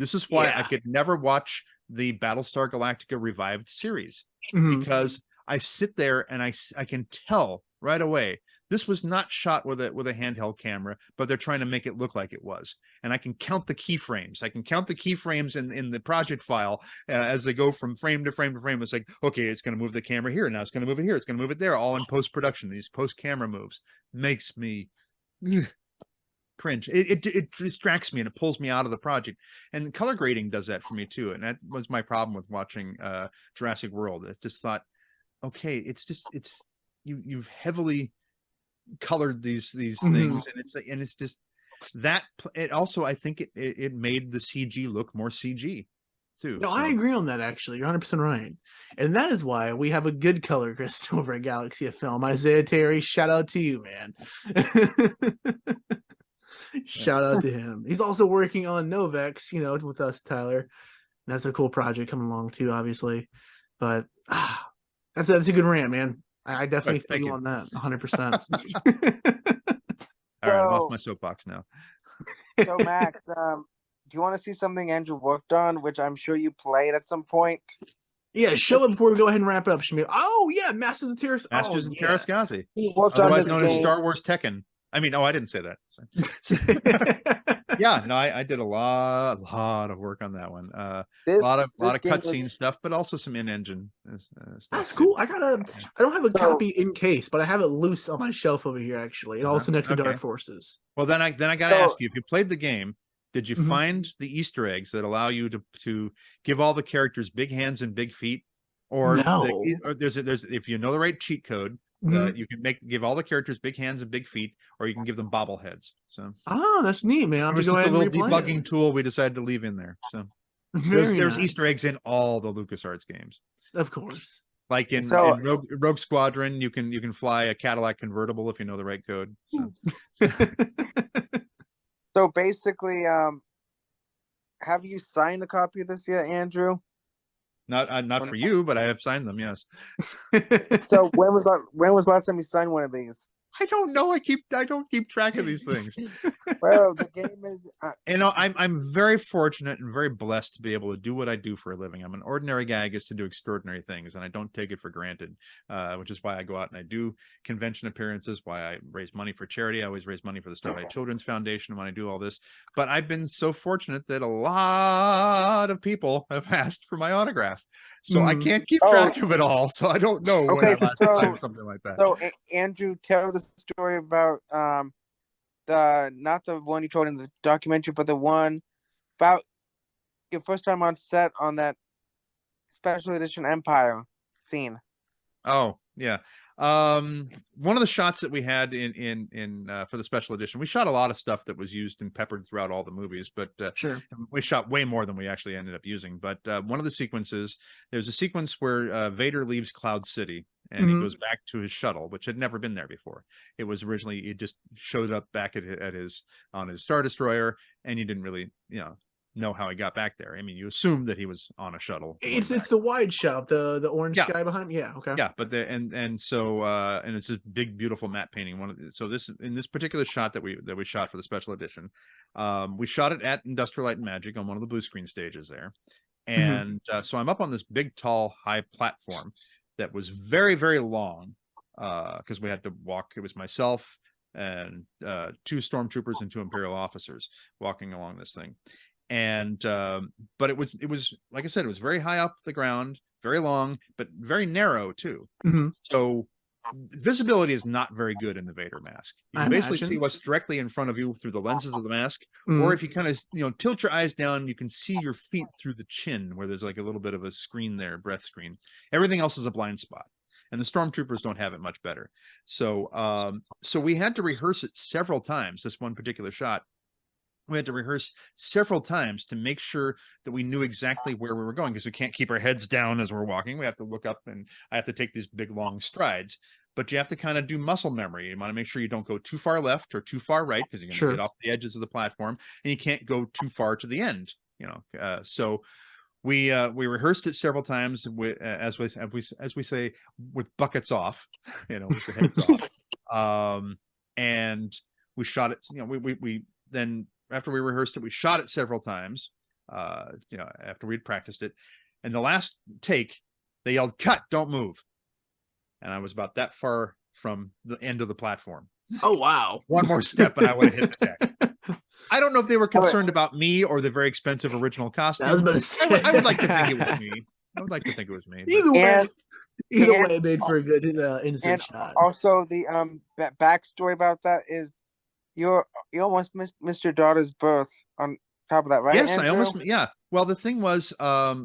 This is why I could never watch the Battlestar Galactica revived series, because I sit there and I can tell right away this was not shot with a handheld camera, but they're trying to make it look like it was. And I can count the keyframes. I can count the keyframes in the project file as they go from frame to frame to frame. It's like, okay, it's going to move the camera here. Now it's going to move it here. It's going to move it there, all in post-production. These post-camera moves makes me cringe. It distracts me and it pulls me out of the project. And color grading does that for me too. And that was my problem with watching Jurassic World. I just thought, okay, you've heavily colored these Mhm. things, and it's just that. It also, I think it made the CG look more CG too. No, So I agree on that. Actually, you're 100% right, and that is why we have a good colorist over at Galaxy of Film. Isaiah Terry, shout out to you, man. Shout out to him. He's also working on Novex, with us, Tyler. That's a cool project coming along too, obviously. But that's a good rant, man. I definitely Good, feel thank you you. on that 100%. All right, I'm off So, my soapbox now. so Max, do you want to see something Andrew worked on, which I'm sure you played at some point? Yeah, show it before we go ahead and wrap it up, Shamil. Oh yeah, Masters of Terrace. Oh Masters of yeah. Terrascasi, He worked on otherwise this known as game. Star Wars Tekken. I mean, I didn't say that. Yeah, no, I did a lot of work on that one. A lot of This game cutscene was stuff, but also some in-engine stuff That's too. cool. I don't have a So- copy in case, but I have it loose on my shelf over here actually, and also next to Okay. Dark Forces. Well, then I got to So- ask you, if you played the game, did you Mhm. find the Easter eggs that allow you to give all the characters big hands and big feet, or No. or there's if you know the right cheat code, Mhm. you can give all the characters big hands and big feet, or you can give them bobbleheads. So Oh, that's neat, man. I'll it have to was go just a ahead and little replay debugging tool we decided to leave in there. So it. Very there's nice. Easter eggs in all the LucasArts games. Of course. Like in So- Rogue Squadron, you can fly a Cadillac convertible if you know the right code. So So basically, have you signed a copy of this yet, Andrew? not for you, but I have signed them. Yes. So when was the last time you signed one of these? I don't know. I don't keep track of these things. Well, the game is. I'm very fortunate and very blessed to be able to do what I do for a living. I'm an ordinary guy, I guess, to do extraordinary things, and I don't take it for granted. Which is why I go out and I do convention appearances, why I raise money for charity. I always raise money for the Starlight Children's Foundation when I do all this. But I've been so fortunate that a lot of people have asked for my autograph. So I can't keep track of it all. So I don't know when I last signed something like that. So Andrew, tell the story about not the one you told in the documentary, but the one about your first time on set on that special edition Empire scene. Oh yeah. One of the shots that we had in for the special edition, we shot a lot of stuff that was used and peppered throughout all the movies, but Sure. we shot way more than we actually ended up using. But one of the sequences, there's a sequence where Vader leaves Cloud City and he goes back to his shuttle, which had never been there before. It was originally, it just showed up back on his Star Destroyer, and you didn't really know how he got back there. I mean, you assumed that he was on a shuttle. It's the wide shot, the orange sky behind him. Yeah, okay. Yeah, but so it's this big beautiful matte painting. So in this particular shot that we shot for the special edition, we shot it at Industrial Light and Magic on one of the blue screen stages there. And so I'm up on this big tall high platform that was very, very long, because we had to walk. It was myself and 2 stormtroopers and 2 Imperial officers walking along this thing. And but it was like I said, it was very high up the ground, very long, but very narrow too. So visibility is not very good in the Vader mask. You can basically see what's directly in front of you through the lenses of the mask, or if you kind of tilt your eyes down, you can see your feet through the chin, where there's like a little bit of a screen there, breath screen. Everything else is a blind spot, and the stormtroopers don't have it much better. So so we had to rehearse it several times. This one particular shot, we had to rehearse several times to make sure that we knew exactly where we were going, because we can't keep our heads down as we're walking. We have to look up, and I have to take these big long strides. But you have to kind of do muscle memory. You want to make sure you don't go too far left or too far right, because you're going to get off the edges of the platform, and you can't go too far to the end. So we rehearsed it several times with, as we say, with buckets off, with the heads off. And we shot it. We then, after we rehearsed it, we shot it several times, after we'd practiced it. And the last take, they yelled, "Cut, don't move." And I was about that far from the end of the platform. Oh, wow. One more step and I would have hit the deck. I don't know if they were concerned about me or the very expensive original costume. I was about to say. I would like to think it was me. I would like to think it was me. Either way, it made for a good insert shot. Also, the backstory about that is you almost missed your daughter's birth on top of that, right? Yes, Andrew? I almost, yeah. Well, the thing was,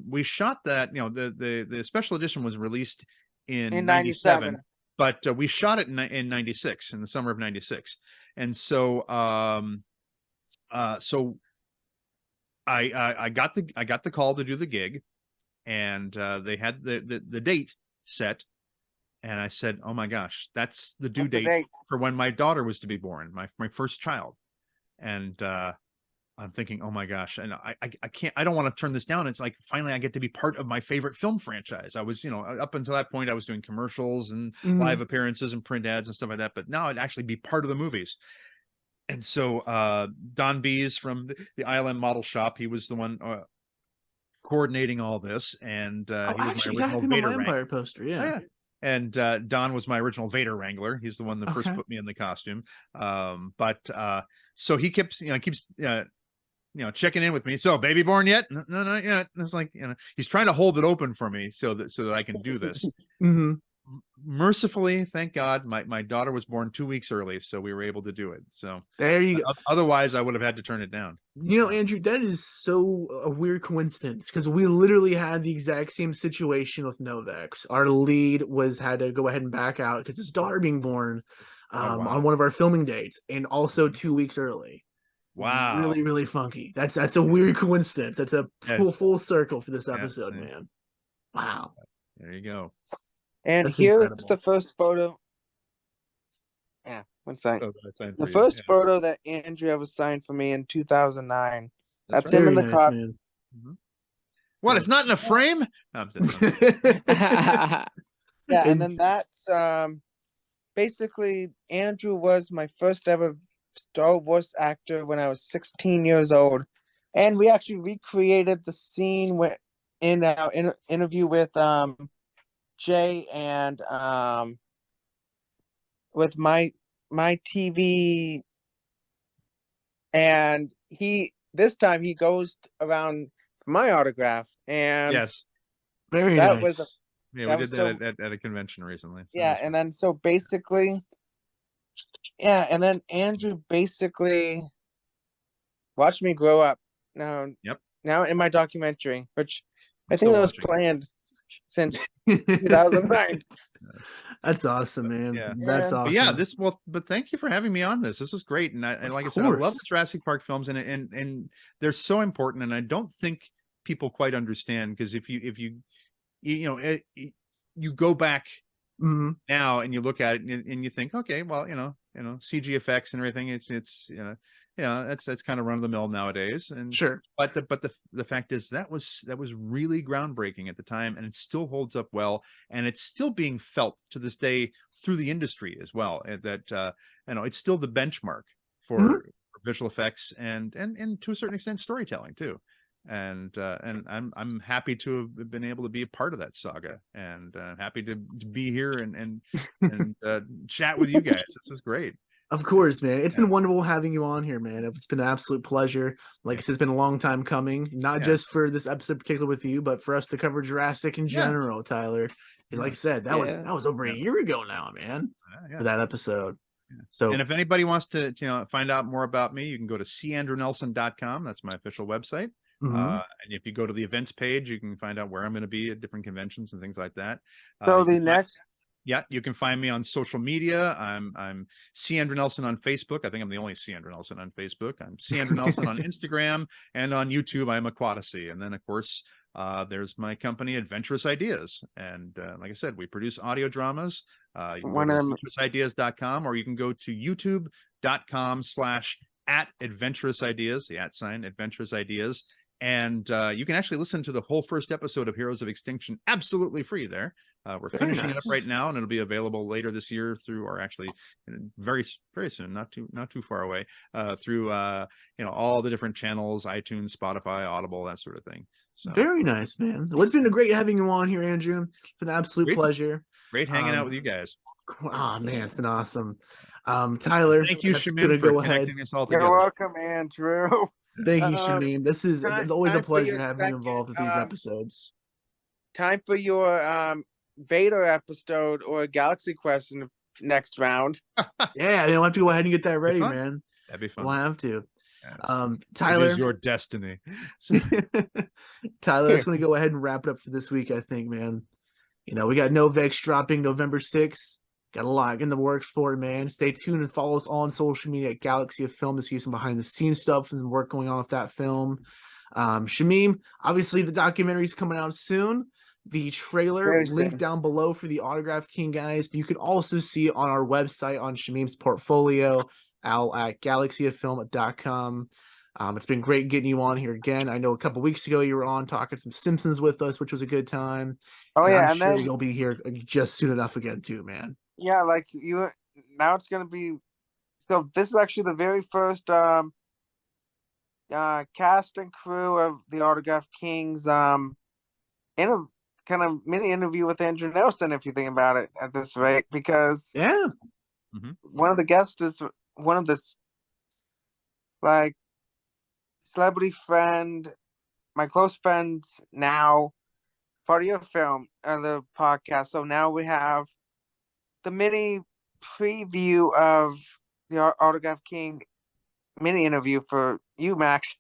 we shot that, the special edition was released in 97. but we shot it in 96, in the summer of 96. And so so I got the call to do the gig, and they had the date set, and I said, oh my gosh, that's the due What's the date date? for when my daughter was to be born, my first child. And I'm thinking, oh my gosh, and I can't, I don't want to turn this down. It's like, finally I get to be part of my favorite film franchise. I was, up until that point I was doing commercials and live appearances and print ads and stuff like that, but now I'd actually be part of the movies. And so Don Bees from the ILM Model Shop, he was the one coordinating all this, and he was my original Vader Empire poster. Oh, yeah. And Don was my original Vader Wrangler. He's the one that first put me in the costume. So he keeps checking in with me. So, baby born yet? No, not yet. And it's like, he's trying to hold it open for me so that I can do this. Mercifully, thank God, my daughter was born 2 weeks early, so we were able to do it. So there you go. Otherwise, I would have had to turn it down. Andrew, that is so a weird coincidence, because we literally had the exact same situation with Novex. Our lead had to go ahead and back out because his daughter being born on one of our filming dates, and also 2 weeks early. Wow. Really, really funky. That's a weird coincidence. That's a full circle for this episode, man. Wow. There you go. And That's here's incredible. the first photo. Yeah, one second. Oh, the first photo that Andrew ever signed for me in 2009. That's right. him in the Very costume. nice, What? It's not in a frame? No, Yeah, and then that's basically Andrew was my first ever Star Wars actor when I was 16 years old, and we actually recreated the scene in our interview with Jay and with my TV, and this time he goes around for my autograph, and yes, very that nice. was we that did was that at a convention recently. So yeah, and then so basically, yeah, and then Andrew basically watched me grow up. Now in my documentary, which I think that was planned since 2009. That's awesome, man. Yeah. That's awesome. But yeah, but thank you for having me on this. This is great. And like I said, I love the Jurassic Park films, and they're so important. And I don't think people quite understand, because if you go back now and you look at it and you think, okay, well, CG effects and everything, it's that's kind of run of the mill nowadays. And sure, but the fact is that was really groundbreaking at the time, and it still holds up well, and it's still being felt to this day through the industry as well. And that it's still the benchmark for visual effects and to a certain extent storytelling too. And I'm happy to have been able to be a part of that saga, and happy to be here and chat with you guys. This is great. Of course, man. It's been wonderful having you on here, man. It's been an absolute pleasure. Like I said, it's been a long time coming, not just for this episode particular with you, but for us to cover Jurassic in general, Tyler. Like I said, that was over a year ago now, man, for that episode. So, and if anybody wants to find out more about me, you can go to candrewnelson.com. That's my official website. And if you go to the events page, you can find out where I'm going to be at different conventions and things like that. So you can find me on social media. I'm C. Andrew Nelson on Facebook. I think I'm the only C. Andrew Nelson on Facebook. I'm C. Andrew Nelson on Instagram, and on YouTube, I'm Aquadacy. And then, of course, there's my company, Adventurous Ideas. And like I said, we produce audio dramas. You can go to adventurousideas.com, or you can go to youtube.com/@adventurousideas, the @ Adventurous Ideas. And you can actually listen to the whole first episode of Heroes of Extinction absolutely free there. We're finishing it up right now, and it'll be available later this year very, very soon, not too far away, through all the different channels, iTunes, Spotify, Audible, that sort of thing. So very nice, man. Well, it's been great having you on here, Andrew. It's been an absolute pleasure. Great hanging out with you guys. Oh man, it's been awesome. Tyler, thank you, Shamin, for connecting us all together. You're welcome, Andrew. Thank you, Shamin. This is always a pleasure having you involved with these episodes. Time for your Vader episode or Galaxy Quest in the next round. Yeah, we'll have to go ahead and get that ready, man. That'd be fun. We'll have to. Yes. Tyler, it is your destiny. Tyler, that's going to go ahead and wrap it up for this week, I think, man. We got Novex dropping November 6th. Got a lot in the works for it, man. Stay tuned and follow us all on social media at Galaxy of Film to see some behind the scenes stuff and work going on with that film. Shamim, obviously the documentary is coming out soon. The trailer Very link soon. down below for the Autograph King guys, but you can also see it on our website on Shamim's portfolio at galaxyoffilm.com. It's been great getting you on here again. I know a couple weeks ago you were on talking some Simpsons with us, which was a good time. Oh And yeah, I'm and sure then you'll be here just soon enough again too, man. yeah, like you now it's gonna be so this is actually the very first cast and crew of the Autograph Kings in a kind of mini interview with Andrew Nelson, if you think about it at this rate, because Yeah. one of the guests is one of the like celebrity friend, my close friends now, part of your film and the podcast. So now we have the mini preview of the Autograph King mini interview for you, Max.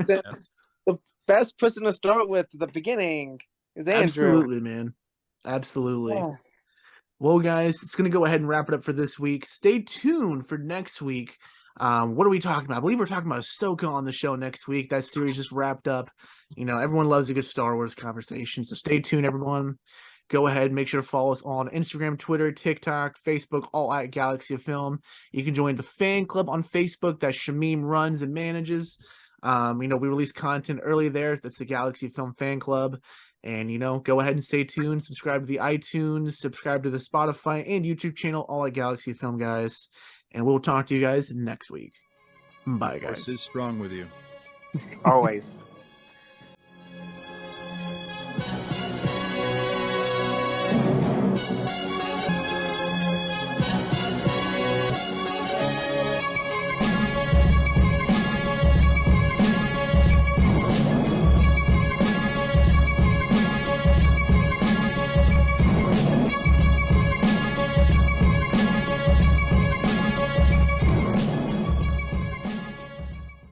Since the best person to start with at the beginning is Andrew. Absolutely, man. Absolutely. Yeah. Well, guys, it's going to go ahead and wrap it up for this week. Stay tuned for next week. What are we talking about? I believe we're talking about Ahsoka on the show next week. That series just wrapped up. You know, everyone loves a good Star Wars conversation. So stay tuned, everyone. Go ahead and make sure to follow us on Instagram, Twitter, TikTok, Facebook, all at Galaxy of Film. You can join the fan club on Facebook that Shamim runs and manages. We release content early there. That's the Galaxy of Film fan club. And, go ahead and stay tuned. Subscribe to the iTunes, subscribe to the Spotify and YouTube channel, all at Galaxy of Film, guys. And we'll talk to you guys next week. Bye, guys. Force is strong with you. Always.